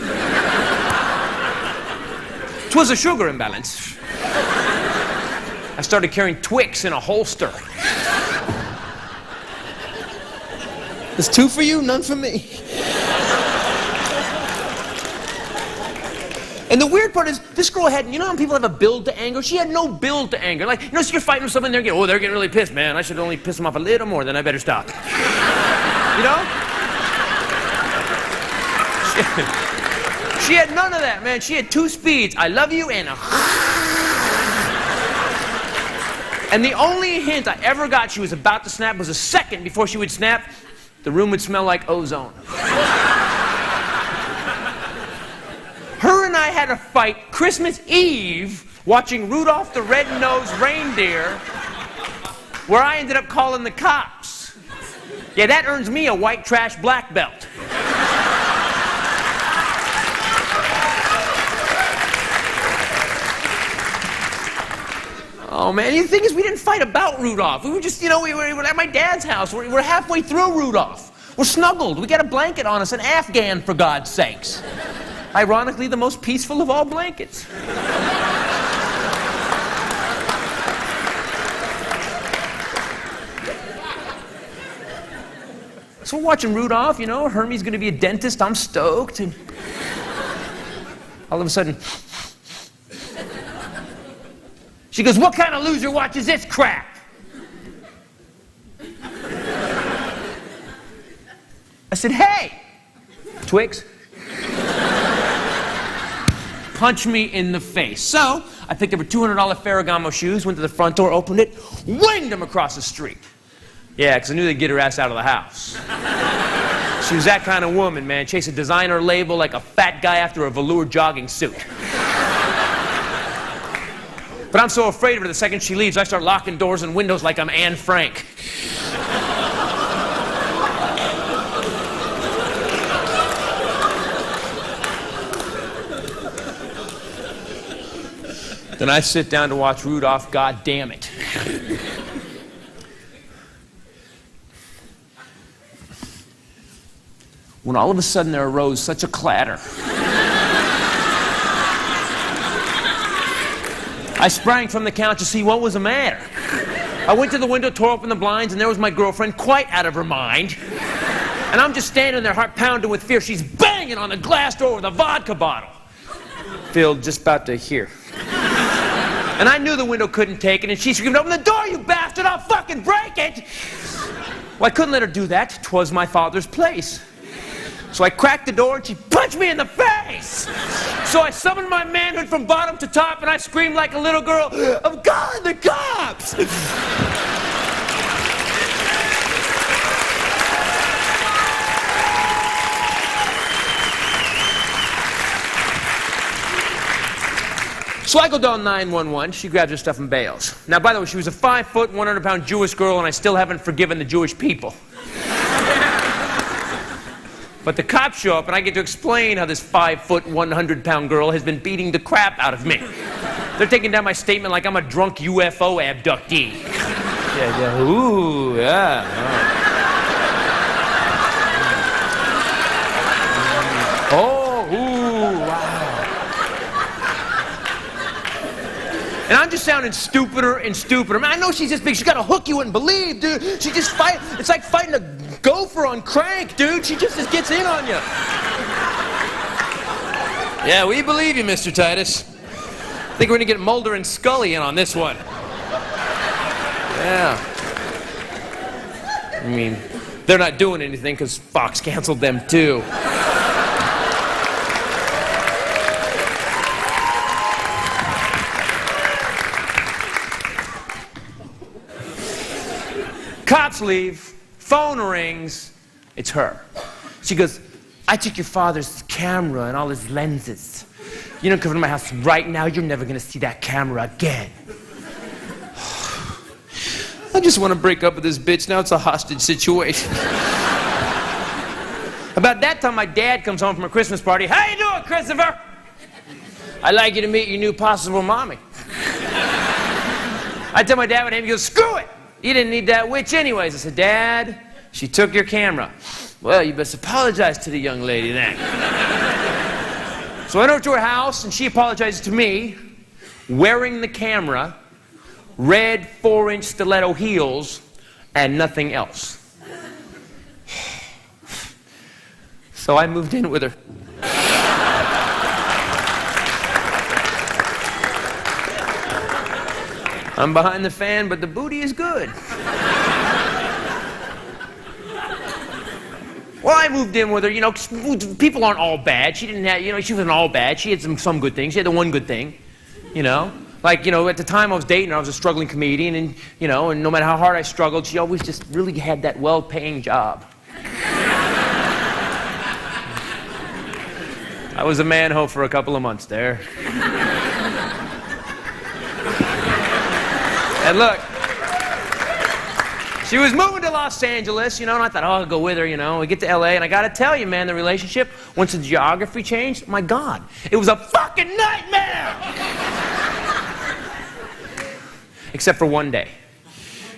'Twas a sugar imbalance. I started carrying Twix in a holster. There's 2 for you, none for me. And the weird part is, this girl had, you know how people have a build to anger? She had no build to anger. Like, so you're fighting with someone, they're getting really pissed, man. I should only piss them off a little more, then I better stop. You know? She had none of that, man. She had 2 speeds. I love you and a... And the only hint I ever got she was about to snap was a second before she would snap, the room would smell like ozone. Her and I had a fight Christmas Eve watching Rudolph the Red-Nosed Reindeer, where I ended up calling the cops. Yeah, that earns me a white trash black belt. Oh, man, the thing is, we didn't fight about Rudolph. We were just, we were at my dad's house. We're halfway through Rudolph. We're snuggled. We got a blanket on us, an Afghan, for God's sakes. Ironically, the most peaceful of all blankets. So we're watching Rudolph, Hermie's going to be a dentist. I'm stoked. And all of a sudden... She goes, what kind of loser watches this crap? I said, hey, Twix. Punch me in the face. So I picked up her $200 Ferragamo shoes, went to the front door, opened it, winged them across the street. Yeah, because I knew they'd get her ass out of the house. She was that kind of woman, man. Chase a designer label like a fat guy after a velour jogging suit. But I'm so afraid of her the second she leaves, I start locking doors and windows like I'm Anne Frank. Then I sit down to watch Rudolph, God damn it. When all of a sudden there arose such a clatter. I sprang from the couch to see what was the matter. I went to the window, tore open the blinds, and there was my girlfriend, quite out of her mind. And I'm just standing there, heart pounding with fear. She's banging on the glass door with a vodka bottle. Filled just about to here. And I knew the window couldn't take it, and she screamed, open the door, you bastard, I'll fucking break it! Well, I couldn't let her do that. 'Twas my father's place. So I cracked the door, and she punched me in the face! So I summoned my manhood from bottom to top, and I screamed like a little girl, I'm calling the cops! So I go down 911, she grabs her stuff and bails. Now, by the way, she was a 5-foot, 100-pound Jewish girl, and I still haven't forgiven the Jewish people. But the cops show up, and I get to explain how this 5-foot, 100-pound girl has been beating the crap out of me. They're taking down my statement like I'm a drunk UFO abductee. Yeah, ooh, yeah. Oh, ooh, wow. And I'm just sounding stupider and stupider. Man, I know she's this big. She's got a hook you wouldn't believe, dude. She just fight. It's like fighting a gopher on crank, dude. She just gets in on you. Yeah, we believe you, Mr. Titus. I think we're going to get Mulder and Scully in on this one. Yeah. I mean, they're not doing anything because Fox canceled them, too. Cops leave, phone rings, it's her. She goes, I took your father's camera and all his lenses. You don't come to my house right now, you're never gonna see that camera again. I just want to break up with this bitch, now it's a hostage situation. About that time, my dad comes home from a Christmas party. How you doing, Christopher? I'd like you to meet your new possible mommy. I tell my dad what name, he goes, screw it! You didn't need that witch anyways. I said, Dad, she took your camera. Well, you best apologize to the young lady then. So I went over to her house, and she apologized to me, wearing the camera, red 4-inch stiletto heels, and nothing else. So I moved in with her. I'm behind the fan, but the booty is good. Well, I moved in with her, you know, people aren't all bad. She didn't have, you know, she wasn't all bad. She had some good things. She had the one good thing, you know. Like, you know, at the time I was dating her, I was a struggling comedian, and, you know, and no matter how hard I struggled, she always just really had that well-paying job. I was a man-ho for a couple of months there. And look, she was moving to Los Angeles, you know, and I thought, oh, I'll go with her, you know. We get to LA, and I gotta tell you, man, the relationship, once the geography changed, my God, it was a fucking nightmare! Except for one day.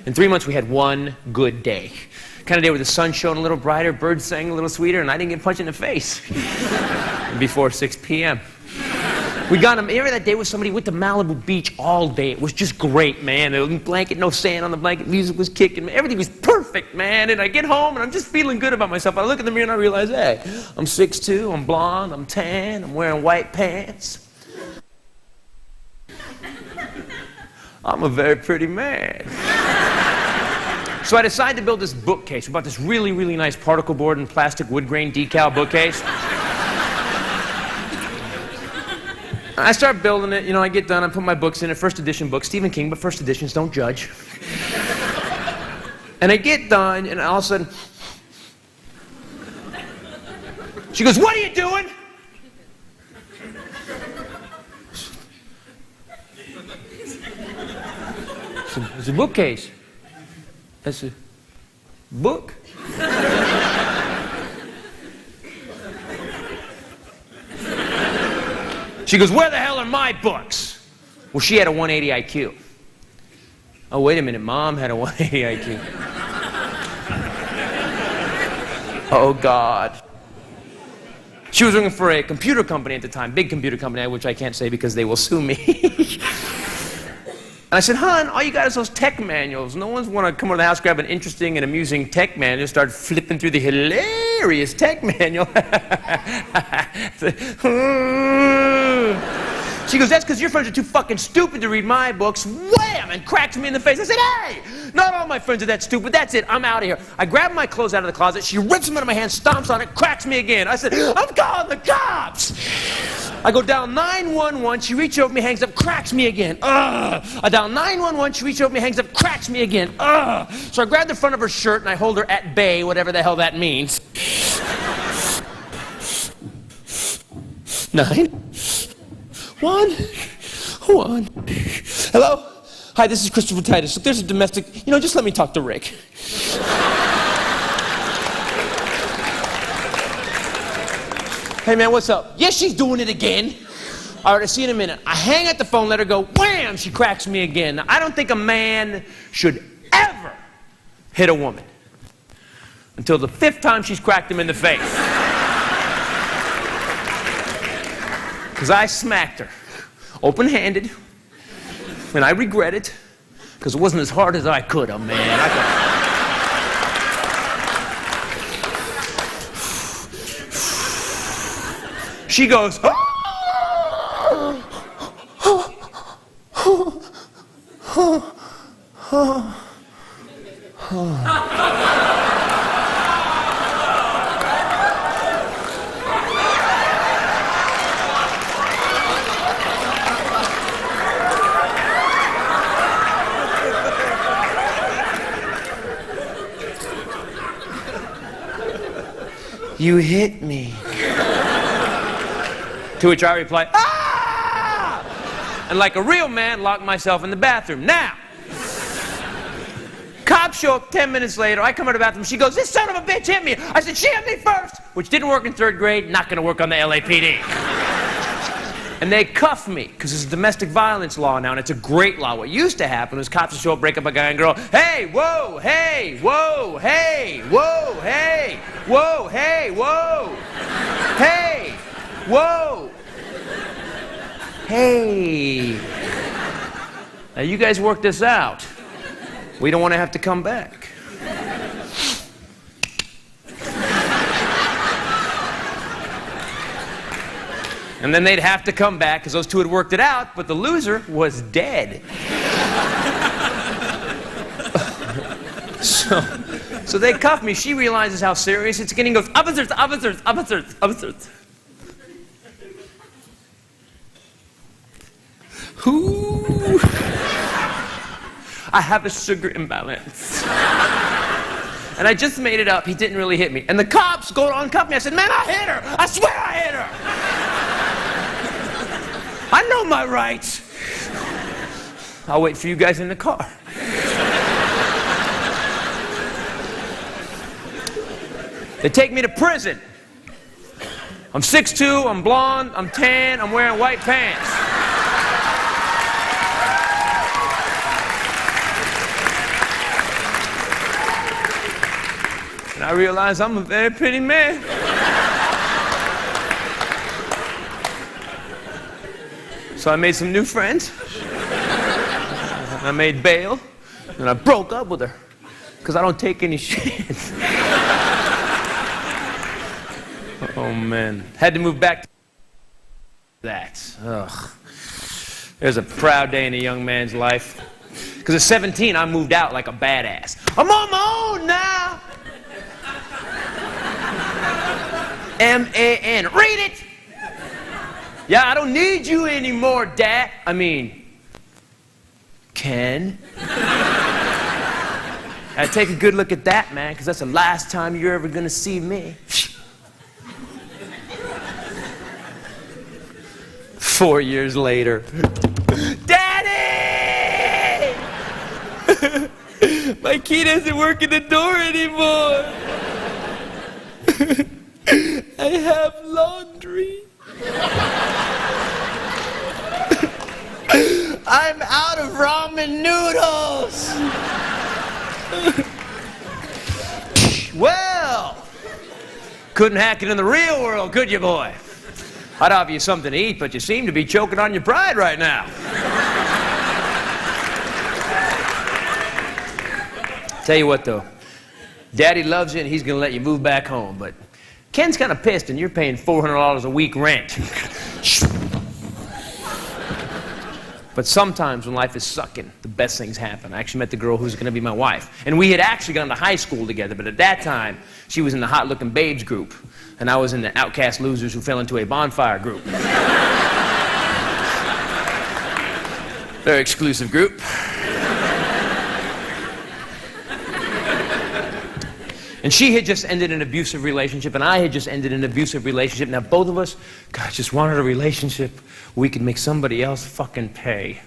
In 3 months, we had one good day. Kind of day where the sun shone a little brighter, birds sang a little sweeter, and I didn't get punched in the face. Before 6 p.m. We got him, every that day with somebody, went to Malibu Beach all day. It was just great, man. There was no blanket, no sand on the blanket, music was kicking, everything was perfect, man. And I get home and I'm just feeling good about myself. I look in the mirror and I realize, hey, I'm 6'2", I'm blonde, I'm tan, I'm wearing white pants. I'm a very pretty man. So I decided to build this bookcase. We bought this really, really nice particle board and plastic wood grain decal bookcase. I start building it, you know, I get done, I put my books in it, first edition book, Stephen King, but first editions, don't judge. And I get done, and all of a sudden, she goes, "What are you doing?" It's a bookcase. That's a book. She goes, "Where the hell are my books?" Well, she had a 180 IQ. Oh, wait a minute, Mom had a 180 IQ. Oh, God. She was working for a computer company at the time, big computer company, which I can't say because they will sue me. And I said, "Hon, all you got is those tech manuals. No one's want to come over the house, grab an interesting and amusing tech manual, start flipping through the hilarious tech manual." She goes, "That's because your friends are too fucking stupid to read my books." Wham! And cracks me in the face. I said, "Hey, not all my friends are that stupid. That's it. I'm out of here." I grab my clothes out of the closet. She rips them out of my hand, stomps on it, cracks me again. I said, "I'm calling the cops." I go down 911. She reaches over me, hangs up, cracks me again. Ugh. I dial 911. She reaches over me, hangs up, cracks me again. Ugh. So I grab the front of her shirt and I hold her at bay, whatever the hell that means. 911. Hello? Hi, this is Christopher Titus. Look, there's a domestic... You know, just let me talk to Rick. Hey, man, what's up? Yes, she's doing it again. All right, I'll see you in a minute. I hang up the phone, let her go. Wham! She cracks me again. Now, I don't think a man should ever hit a woman until the 5th time she's cracked him in the face. Because I smacked her, open-handed, and I regret it, because it wasn't as hard as I could have, man. She goes, "Oh!" "You hit me." To which I reply, "Ah!" And like a real man, locked myself in the bathroom. Now, cops show up 10 minutes later. I come out of the bathroom. She goes, "This son of a bitch hit me." I said, "She hit me first," which didn't work in 3rd grade, not going to work on the LAPD. And they cuff me, because there's a domestic violence law now, and it's a great law. What used to happen was cops would show up, break up a guy and girl. "Hey, whoa, hey, whoa, hey, whoa, hey, whoa, hey, whoa, hey, whoa, hey. Now you guys work this out. We don't want to have to come back." And then they'd have to come back because those two had worked it out, but the loser was dead. So they cuff me. She realizes how serious it's getting. Goes, "Officers, officers, officers, officers." Ooh. I have a sugar imbalance. And I just made it up. He didn't really hit me. And the cops go on cuff me. I said, "Man, I hit her. I swear I hit her. I know my rights." I'll wait for you guys in the car. They take me to prison. I'm 6'2", I'm blonde, I'm tan, I'm wearing white pants. And I realize I'm a very pretty man. So I made some new friends. I made bail, and I broke up with her, because I don't take any shit. Oh, man. Had to move back to that. Ugh. There's a proud day in a young man's life. Because at 17, I moved out like a badass. I'm on my own now. M-A-N. Read it. Yeah, I don't need you anymore, Dad. I mean, Ken. Now take a good look at that, man, because that's the last time you're ever going to see me. 4 years later. Daddy! My key doesn't work in the door anymore. I have laundry. I'm out of ramen noodles. Well, couldn't hack it in the real world, could you, boy? I'd offer you something to eat, but you seem to be choking on your pride right now. Tell you what, though. Daddy loves you, and he's going to let you move back home, but Ken's kind of pissed, and you're paying $400 a week rent. But sometimes when life is sucking, the best things happen. I actually met the girl who's going to be my wife. And we had actually gone to high school together, but at that time, she was in the hot-looking babes group, and I was in the outcast losers who fell into a bonfire group. Very exclusive group. And she had just ended an abusive relationship, and I had just ended an abusive relationship. Now, both of us, God, just wanted a relationship where we could make somebody else fucking pay.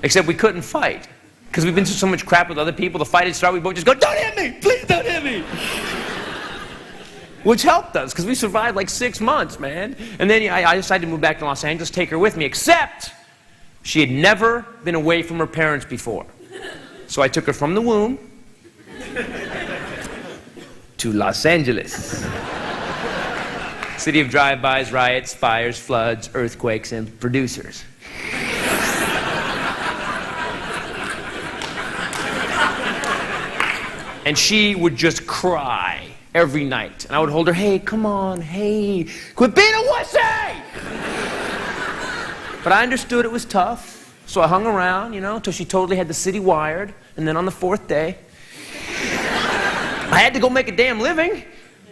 Except we couldn't fight. Because we've been through so much crap with other people, the fight had started, we both just go, don't hit me! Please don't hit me! Which helped us, because we survived like 6 months, man. And then I decided to move back to Los Angeles, take her with me, except she had never been away from her parents before. So I took her from the womb to Los Angeles. City of drive-bys, riots, fires, floods, earthquakes, and producers. And she would just cry every night. And I would hold her, hey, come on, hey, quit being a wussy! But I understood it was tough, so I hung around, you know, until she totally had the city wired. And then on the 4th day, I had to go make a damn living.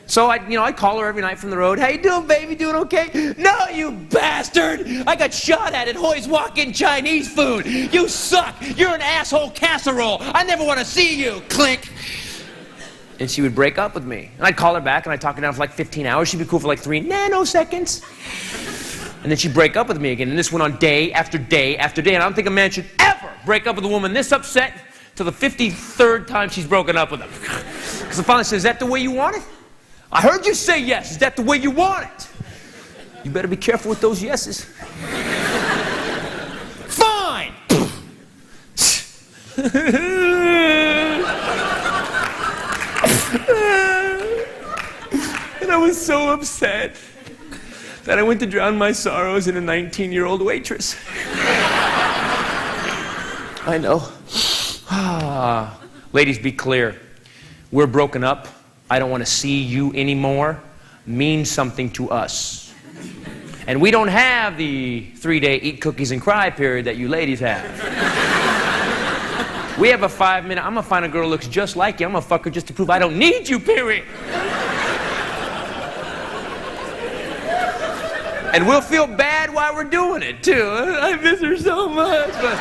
So I'd call her every night from the road. How you doing, baby? Doing okay? No, you bastard! I got shot at Hoy's Walk-In Chinese food. You suck. You're an asshole casserole. I never want to see you. Clink. And she would break up with me. And I'd call her back and I'd talk her down for like 15 hours. She'd be cool for like 3 nanoseconds. And then she'd break up with me again. And this went on day after day after day. And I don't think a man should ever break up with a woman this upset till the 53rd time she's broken up with him. Because I finally said, is that the way you want it? I heard you say yes. Is that the way you want it? You better be careful with those yeses. Fine! And I was so upset that I went to drown my sorrows in a 19-year-old waitress. I know. Ladies, be clear. We're broken up. I don't want to see you anymore means something to us. And we don't have the 3-day eat cookies and cry period that you ladies have. We have a 5-minute, I'm going to find a girl who looks just like you. I'm going to fuck her just to prove I don't need you, period. And we'll feel bad while we're doing it, too. I miss her so much. But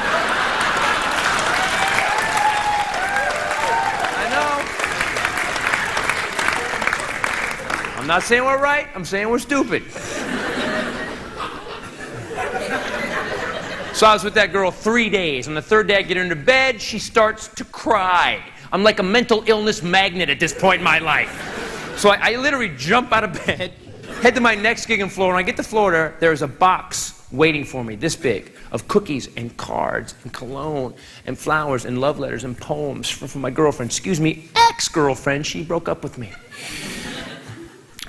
I'm not saying we're right, I'm saying we're stupid. So I was with that girl 3 days. On the 3rd day I get her into bed, she starts to cry. I'm like a mental illness magnet at this point in my life. So I literally jump out of bed, head to my next gig in Florida. When I get to Florida, there's a box waiting for me, this big, of cookies and cards and cologne and flowers and love letters and poems from my girlfriend. Excuse me, ex-girlfriend. She broke up with me.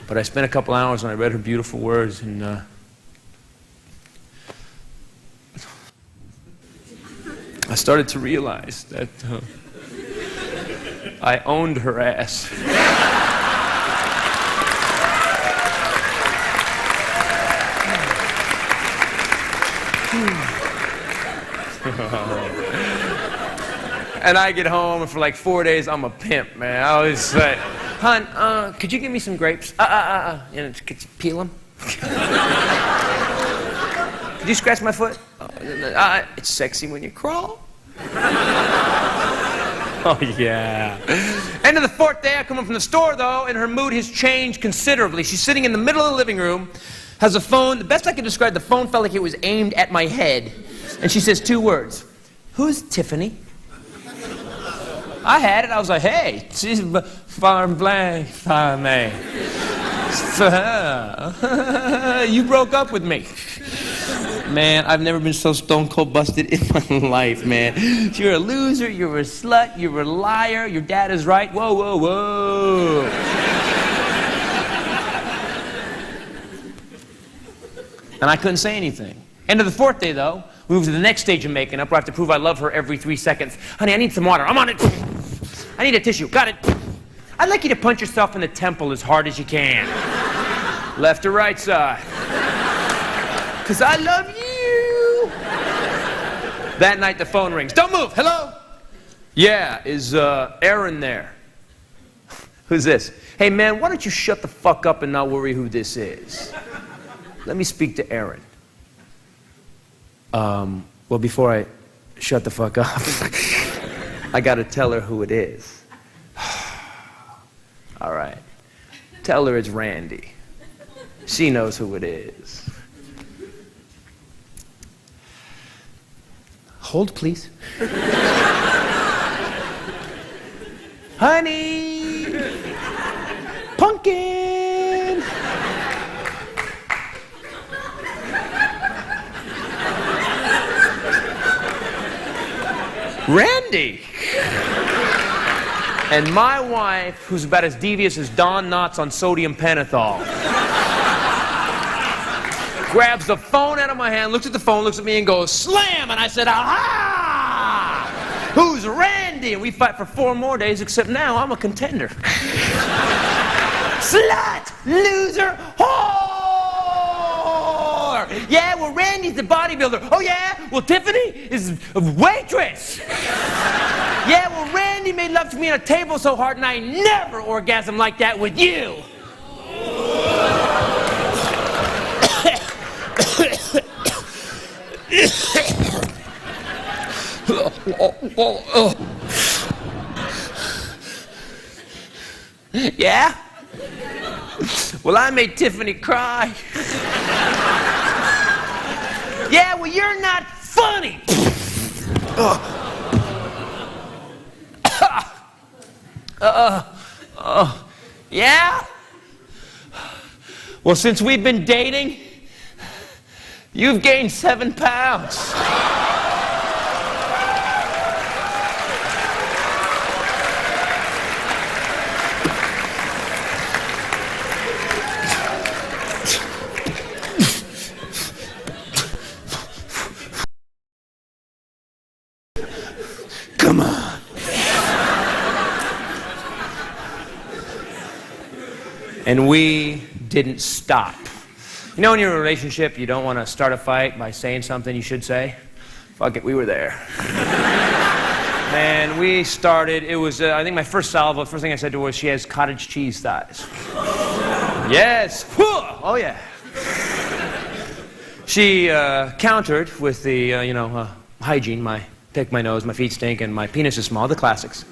But I spent a couple hours and I read her beautiful words, and I started to realize that I owned her ass. And I get home, and for like 4 days, I'm a pimp, man. I was like, hon, could you give me some grapes? Could you peel them? Could you scratch my foot? It's sexy when you crawl. Oh, yeah. End of the 4th day, I come home from the store, though, and her mood has changed considerably. She's sitting in the middle of the living room, has a phone. The best I could describe, the phone felt like it was aimed at my head. And she says 2 words. Who's Tiffany? I had it. I was like, hey, she's farm blank, farm man. You broke up with me. Man, I've never been so stone cold busted in my life, man. You're a loser, you're a slut, you're a liar, your dad is right. Whoa, whoa, whoa. And I couldn't say anything. End of the 4th day, though, we move to the next stage of making up where I have to prove I love her every 3 seconds. Honey, I need some water. I'm on it. I need a tissue. Got it. I'd like you to punch yourself in the temple as hard as you can. Left or right side. Because I love you. That night, the phone rings. Don't move. Hello? Yeah, is Aaron there? Who's this? Hey, man, why don't you shut the fuck up and not worry who this is? Let me speak to Aaron. Well, before I shut the fuck up, I gotta tell her who it is. All right. Tell her it's Randy. She knows who it is. Hold, please. Honey! Pumpkin! Randy! And my wife, who's about as devious as Don Knotts on sodium pentothal, grabs the phone out of my hand, looks at the phone, looks at me, and goes, slam! And I said, aha! Who's Randy? And we fight for 4 more days, except now I'm a contender. Slut! Loser! Whore! Yeah, well, Randy's the bodybuilder. Oh, yeah? Well, Tiffany is a waitress. Yeah, well, Randy made love to me on a table so hard, and I never orgasmed like that with you. Yeah? Well, I made Tiffany cry. Yeah, well, you're not funny. Yeah? Well, since we've been dating, you've gained 7 pounds. Come on. And we didn't stop. You know, in your relationship, you don't want to start a fight by saying something you should say? Fuck it, we were there. And we started, it was, I think my first salvo, the first thing I said to her was, she has cottage cheese thighs. Yes. Oh, yeah. She countered with the, hygiene, my pick my nose, my feet stink, and my penis is small, the classics.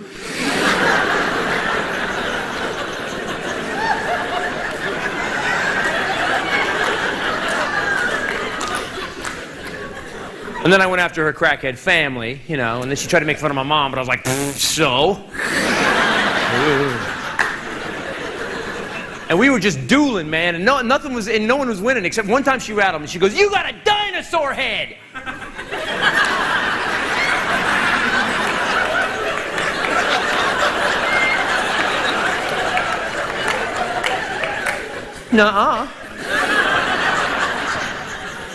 And then I went after her crackhead family, and then she tried to make fun of my mom, but I was like, so? And we were just dueling, man, and no one was winning, except one time she rattled me. She goes, you got a dinosaur head! Nuh-uh.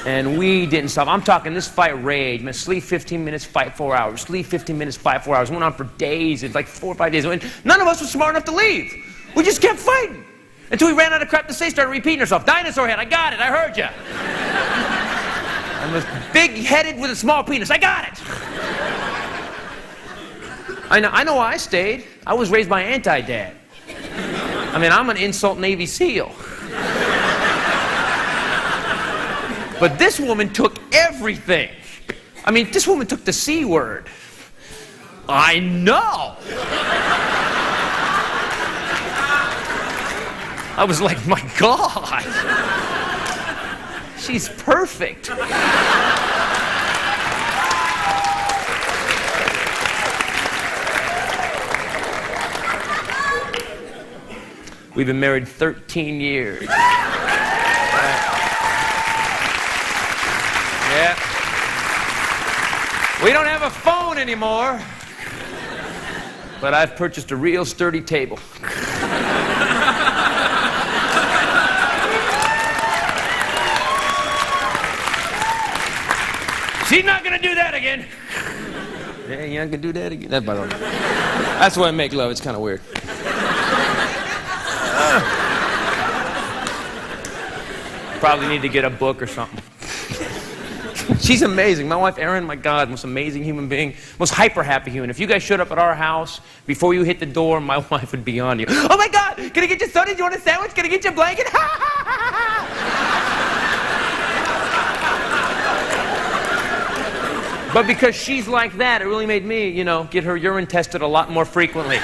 And we didn't stop. I'm talking this fight raged. Man, sleep 15 minutes, fight 4 hours. Sleep 15 minutes, fight 4 hours. It went on for days. It's like 4 or 5 days. And none of us was smart enough to leave. We just kept fighting. Until we ran out of crap to say, started repeating herself. Dinosaur head, I got it, I heard you. Big-headed with a small penis. I got it. I know why I stayed. I was raised by anti-dad. I mean, I'm an insult Navy SEAL. But this woman took everything. I mean, this woman took the C word. I know. I was like, my God. She's perfect. We've been married 13 years. Yeah. We don't have a phone anymore, but I've purchased a real sturdy table. She's not gonna do that again. Yeah, you're not gonna do that again. That's by the way. That's why I make love. It's kind of weird. Probably need to get a book or something. She's amazing. My wife, Erin, my God, most amazing human being, most hyper-happy human. If you guys showed up at our house, before you hit the door, my wife would be on you. Oh my God, can I get you soda? Do you want a sandwich? Can I get you a blanket? But because she's like that, it really made me, get her urine tested a lot more frequently.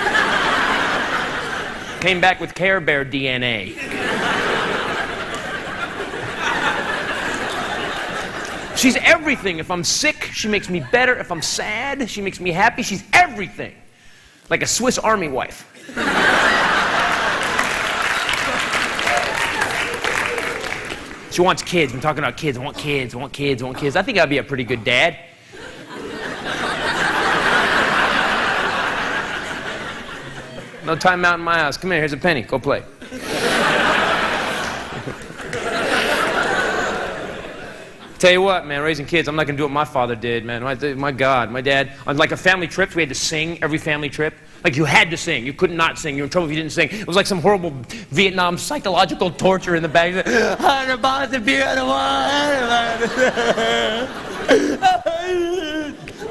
Came back with Care Bear DNA. She's everything. If I'm sick, she makes me better. If I'm sad, she makes me happy. She's everything. Like a Swiss Army wife. She wants kids. I'm talking about kids. I want kids. I want kids. I want kids. I think I'd be a pretty good dad. No time out in my house. Come here. Here's a penny. Go play. Tell you what, man, raising kids, I'm not going to do what my father did, man. My God, my dad, on like a family trip, we had to sing every family trip. Like you had to sing. You could not sing. You were in trouble if you didn't sing. It was like some horrible Vietnam psychological torture in the back. 100 bottles of beer and a wine.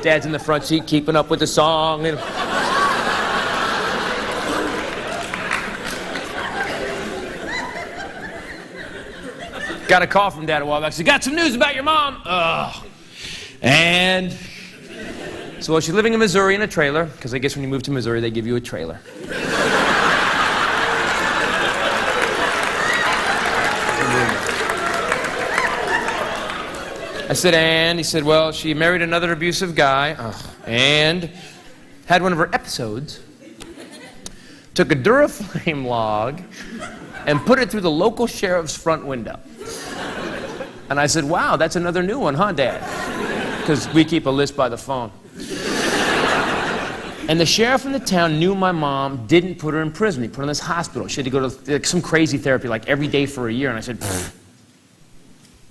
Dad's in the front seat keeping up with the song. Got a call from Dad a while back. She got some news about your mom. Ugh. And so she's living in Missouri in a trailer, because I guess when you move to Missouri, they give you a trailer. I said, and? He said, well, she married another abusive guy, and had one of her episodes, took a Duraflame log, and put it through the local sheriff's front window. And I said, wow, that's another new one, huh, Dad? Because we keep a list by the phone. And the sheriff in the town knew my mom didn't put her in prison. He put her in this hospital. She had to go to some crazy therapy like every day for a year. And I said, pfft.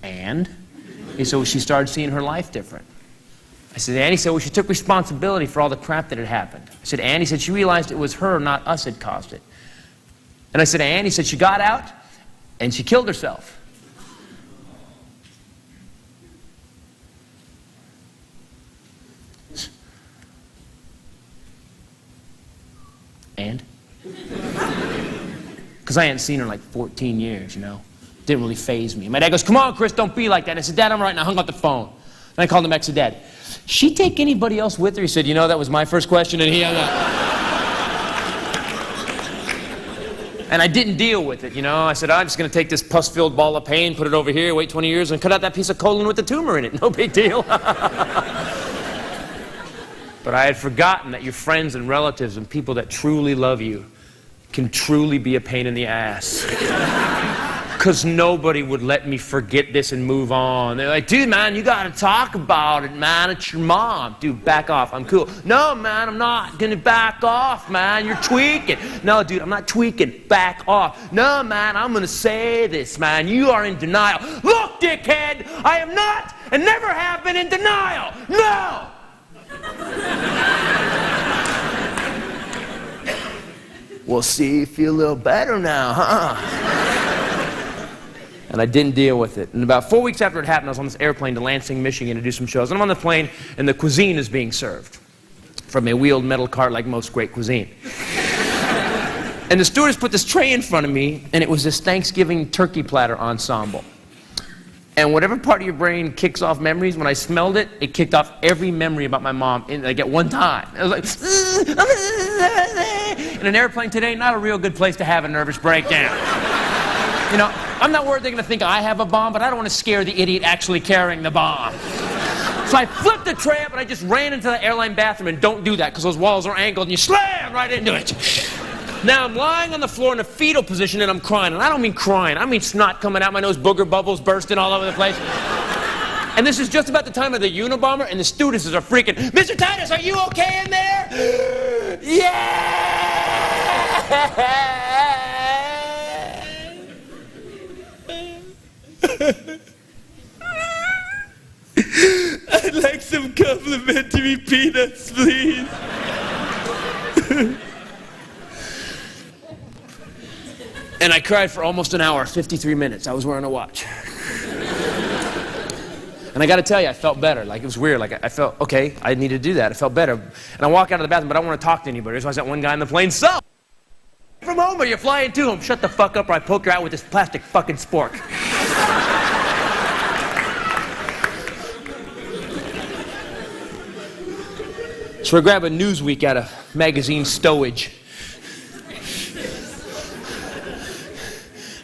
And? He said, well, she started seeing her life different. I said, and? He said, well, she took responsibility for all the crap that had happened. I said, and? He said, she realized it was her, not us, that caused it. And I said, and? He said, she got out and she killed herself. And? Because I hadn't seen her in like 14 years, Didn't really faze me. My dad goes, come on, Chris, don't be like that. And I said, Dad, I'm right. And I hung up the phone. And I called him back and said, Dad, she take anybody else with her? He said, that was my first question. And he hung up. And I didn't deal with it, I said, I'm just going to take this pus-filled ball of pain, put it over here, wait 20 years, and cut out that piece of colon with the tumor in it. No big deal. But I had forgotten that your friends and relatives and people that truly love you can truly be a pain in the ass. Because nobody would let me forget this and move on. They're like, dude, man, you got to talk about it, man. It's your mom. Dude, back off. I'm cool. No, man, I'm not going to back off, man. You're tweaking. No, dude, I'm not tweaking. Back off. No, man, I'm going to say this, man. You are in denial. Look, dickhead, I am not and never have been in denial. No! Well, see, you feel a little better now, huh? And I didn't deal with it. And about 4 weeks after it happened, I was on this airplane to Lansing, Michigan to do some shows. And I'm on the plane, and the cuisine is being served from a wheeled metal cart like most great cuisine. And the stewardess put this tray in front of me, and it was this Thanksgiving turkey platter ensemble. And whatever part of your brain kicks off memories, when I smelled it, it kicked off every memory about my mom like at one time. I was like, in an airplane today, not a real good place to have a nervous breakdown. You know, I'm not worried they're going to think I have a bomb, but I don't want to scare the idiot actually carrying the bomb. So I flipped the tray up and I just ran into the airline bathroom, and don't do that because those walls are angled and you slam right into it. Now I'm lying on the floor in a fetal position and I'm crying. And I don't mean crying, I mean snot coming out my nose, booger bubbles bursting all over the place. And this is just about the time of the Unabomber, and the stewardesses are freaking, Mr. Titus, are you okay in there? Yeah! I'd like some complimentary peanuts, please. And I cried for almost an hour, 53 minutes. I was wearing a watch. And I got to tell you, I felt better. Like, it was weird. Like, I felt, okay, I need to do that. I felt better. And I walk out of the bathroom, but I don't want to talk to anybody. So I was that one guy in the plane, so, from home or you're flying to home? Shut the fuck up or I poke you out with this plastic fucking spork. So I grab a Newsweek out of magazine stowage.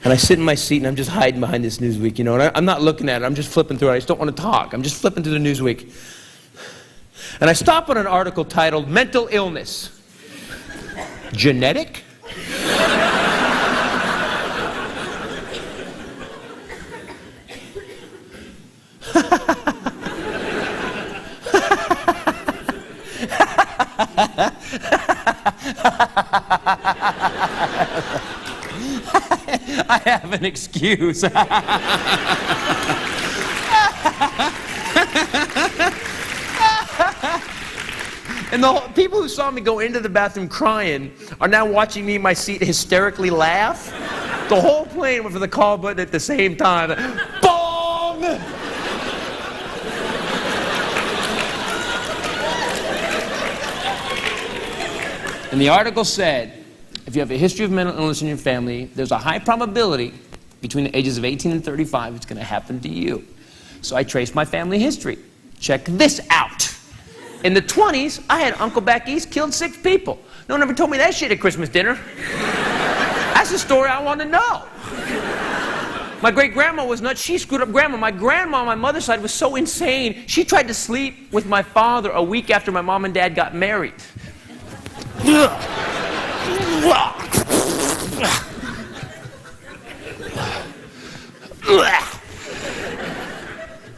And I sit in my seat and I'm just hiding behind this Newsweek, you know, and I'm not looking at it, I'm just flipping through it. I just don't want to talk. I'm just flipping through the Newsweek. And I stop on an article titled, Mental Illness. Genetic? I have an excuse. And the people who saw me go into the bathroom crying are now watching me in my seat hysterically laugh. The whole plane went for the call button at the same time. Bong! And the article said, if you have a history of mental illness in your family, there's a high probability between the ages of 18 and 35 it's going to happen to you. So I traced my family history. Check this out. In the 20s, I had Uncle back east killed 6 people. No one ever told me that shit at Christmas dinner. That's the story I want to know. My great-grandma was nuts. She screwed up grandma. My grandma on my mother's side was so insane, she tried to sleep with my father a week after my mom and dad got married.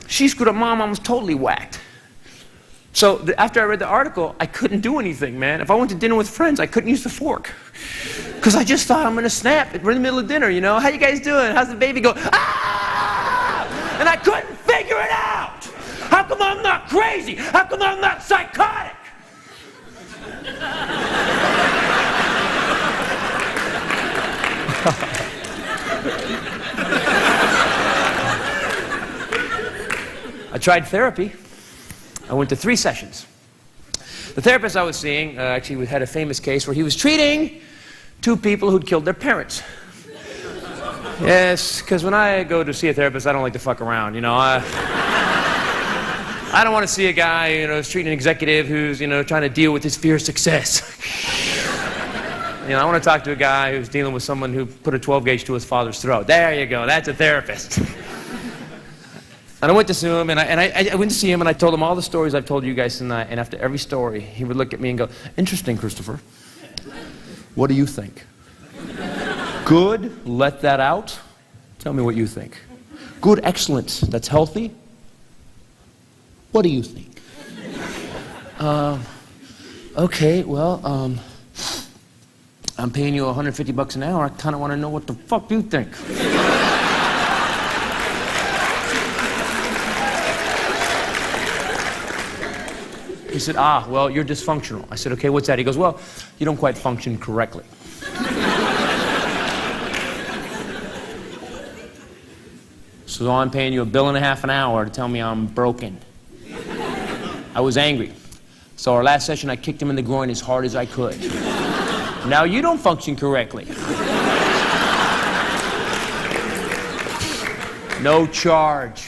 She screwed up mom was totally whacked. So after I read the article, I couldn't do anything, man. If I went to dinner with friends, I couldn't use the fork. Because I just thought I'm going to snap. We're in the middle of dinner, you know. How you guys doing? How's the baby going? Ah! And I couldn't figure it out. How come I'm not crazy? How come I'm not psychotic? I tried therapy. I went to 3 sessions. The therapist I was seeing actually had a famous case where he was treating 2 people who'd killed their parents. Yes, because when I go to see a therapist, I don't like to fuck around, you know. I don't want to see a guy, you know, who's treating an executive who's, you know, trying to deal with his fear of success. You know, I want to talk to a guy who's dealing with someone who put a 12-gauge to his father's throat. There you go, that's a therapist. And I went to see him, and I went to see him, and I told him all the stories I've told you guys tonight, and after every story, he would look at me and go, interesting, Christopher. What do you think? Good, let that out. Tell me what you think. Good, excellent, that's healthy. What do you think? Okay, well, I'm paying you $150 an hour. I kind of want to know what the fuck you think. He said, well, you're dysfunctional. I said, okay, what's that? He goes, well, you don't quite function correctly. So I'm paying you $1.50 an hour to tell me I'm broken. I was angry. So our last session, I kicked him in the groin as hard as I could. Now you don't function correctly. No charge.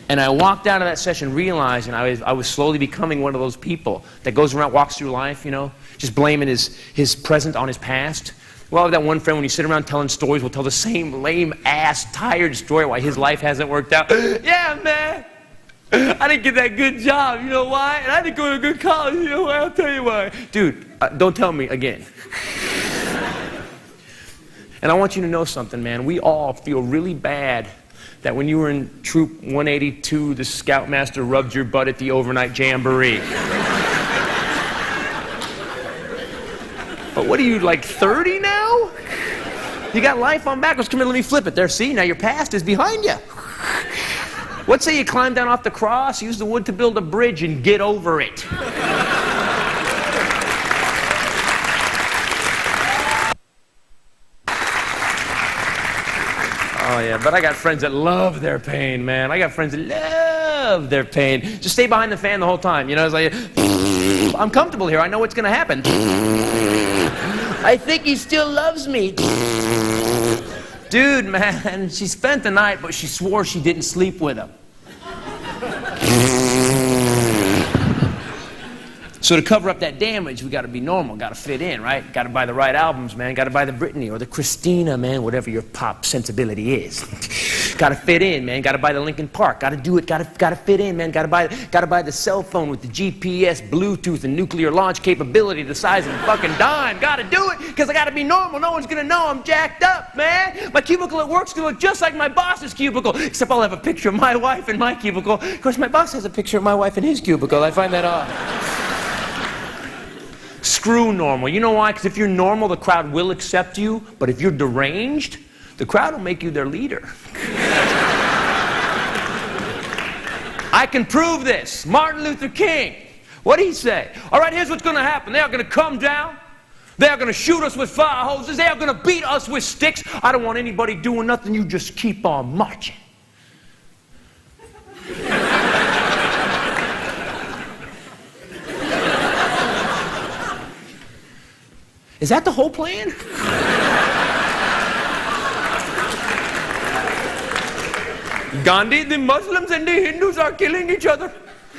And I walked out of that session realizing I was slowly becoming one of those people that goes around, walks through life, you know, just blaming his present on his past. Well, I have that one friend, when you sit around telling stories, will tell the same lame-ass, tired story why his life hasn't worked out. Yeah, man, I didn't get that good job, you know why? And I didn't go to a good college, you know why? I'll tell you why. Dude, don't tell me again. And I want you to know something, man. We all feel really bad that when you were in Troop 182, the Scoutmaster rubbed your butt at the overnight jamboree. But what are you, like 30 now? You got life on backwards. Come here, let me flip it. There, see, now your past is behind you. What say you climb down off the cross, use the wood to build a bridge, and get over it? Oh yeah, but I got friends that love their pain, man. I got friends that love their pain. Just stay behind the fan the whole time. You know, it's like, I'm comfortable here. I know what's going to happen. I think he still loves me. Dude, man, she spent the night, but she swore she didn't sleep with him. So to cover up that damage, we got to be normal, got to fit in, right? Got to buy the right albums, man. Got to buy the Britney or the Christina, man, whatever your pop sensibility is. Got to fit in, man. Got to buy the Linkin Park. Got to do it. Got to fit in, man. Got to buy the cell phone with the GPS, Bluetooth, and nuclear launch capability the size of a fucking dime. Got to do it because I got to be normal. No one's gonna know I'm jacked up, man. My cubicle at work's gonna look just like my boss's cubicle, except I'll have a picture of my wife in my cubicle. Of course, my boss has a picture of my wife in his cubicle. I find that odd. Screw normal. You know why? Because if you're normal, the crowd will accept you. But if you're deranged, the crowd will make you their leader. I can prove this. Martin Luther King. What did he say? All right, here's what's going to happen. They are going to come down. They are going to shoot us with fire hoses. They are going to beat us with sticks. I don't want anybody doing nothing. You just keep on marching. Is that the whole plan? Gandhi, the Muslims and the Hindus are killing each other.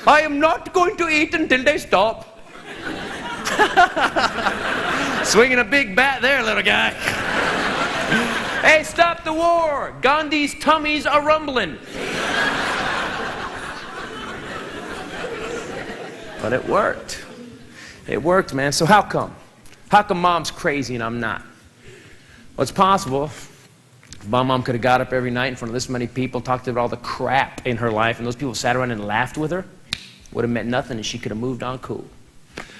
I am not going to eat until they stop. Swinging a big bat there, little guy. Hey, stop the war. Gandhi's tummies are rumbling. But it worked. It worked, man. So how come? How come mom's crazy and I'm not? Well, it's possible. If my mom could have got up every night in front of this many people, talked about all the crap in her life, and those people sat around and laughed with her, would have meant nothing, and she could have moved on cool.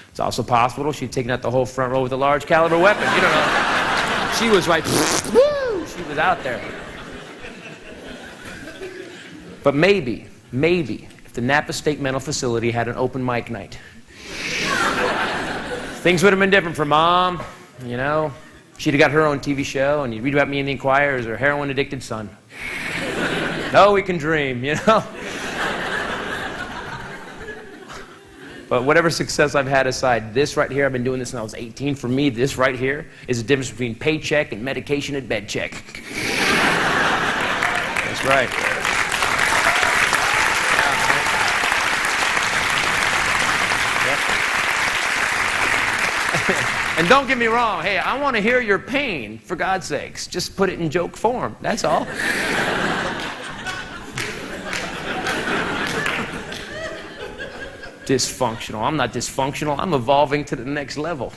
It's also possible she'd taken out the whole front row with a large caliber weapon. You don't know. She was like, woo! She was out there. But maybe, if the Napa State Mental Facility had an open mic night, things would have been different for Mom, you know. She'd have got her own TV show, and you'd read about me in the Inquirer as her heroin-addicted son. No, we can dream, you know. But whatever success I've had aside, this right here, I've been doing this since I was 18. For me, this right here is the difference between paycheck and medication at bed check. That's right. And don't get me wrong, hey, I want to hear your pain, for God's sakes. Just put it in joke form, that's all. Dysfunctional. I'm not dysfunctional, I'm evolving to the next level.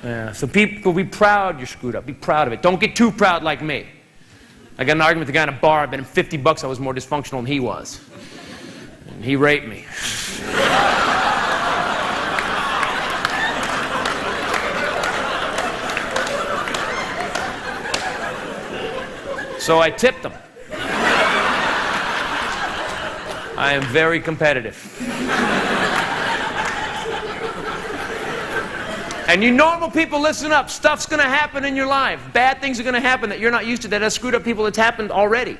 Yeah, so people, be proud you're screwed up. Be proud of it. Don't get too proud like me. I got an argument with the guy in a bar. I bet him $50 I was more dysfunctional than he was. And he raped me. So I tipped him. I am very competitive. And you normal people, listen up. Stuff's going to happen in your life. Bad things are going to happen that you're not used to, that has screwed up people that's happened already.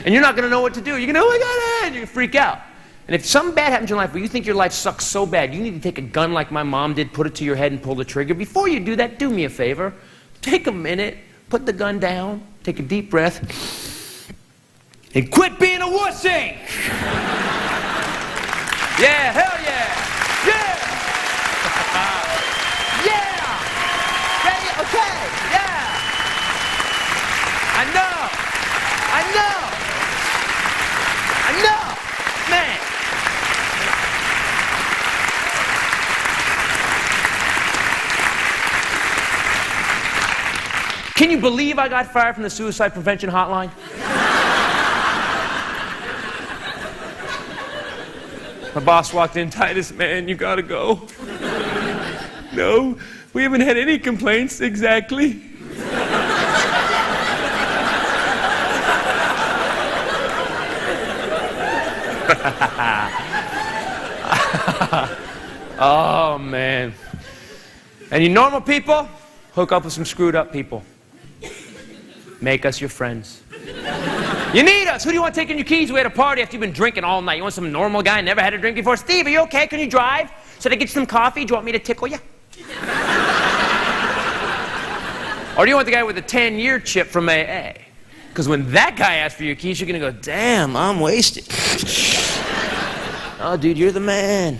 And you're not going to know what to do. You're going to, oh my God, and you freak out. And if something bad happens in your life where you think your life sucks so bad, you need to take a gun like my mom did, put it to your head and pull the trigger. Before you do that, do me a favor. Take a minute, put the gun down, take a deep breath, and quit being a wussy! Yeah, hell yeah! Yeah! Yeah! Ready? Okay, yeah! I know! Man! Can you believe I got fired from the suicide prevention hotline? My boss walked in, Titus, man, you gotta go. No, we haven't had any complaints, exactly. Oh, man. And you normal people, hook up with some screwed up people. Make us your friends. You need us. Who do you want taking your keys away at a party after you've been drinking all night? You want some normal guy, never had a drink before? Steve, are you okay? Can you drive? Should I get you some coffee? Do you want me to tickle you? Or do you want the guy with the 10-year chip from AA? Because when that guy asks for your keys, you're going to go, damn, I'm wasted. Oh, dude, you're the man.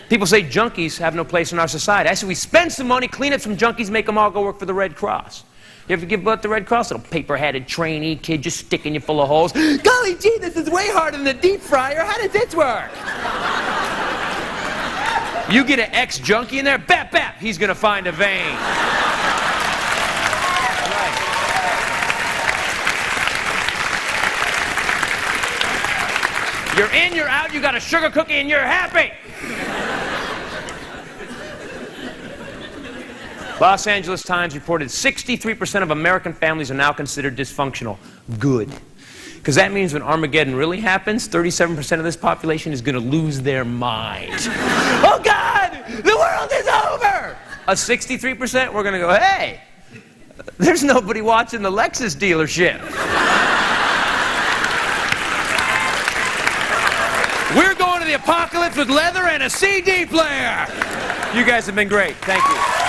People say junkies have no place in our society. I say we spend some money, clean up some junkies, make them all go work for the Red Cross. You ever give blood to the Red Cross? Little paper-hatted trainee kid just sticking you full of holes. Golly gee, this is way harder than the deep fryer. How does this work? You get an ex-junkie in there, bap, bap, he's going to find a vein. Right. You're in, you're out, you got a sugar cookie, and you're happy. Los Angeles Times reported 63% of American families are now considered dysfunctional. Good. Because that means when Armageddon really happens, 37% of this population is going to lose their mind. Oh, God! The world is over! A 63%, we're going to go, hey, there's nobody watching the Lexus dealership. We're going to the apocalypse with leather and a CD player. You guys have been great. Thank you.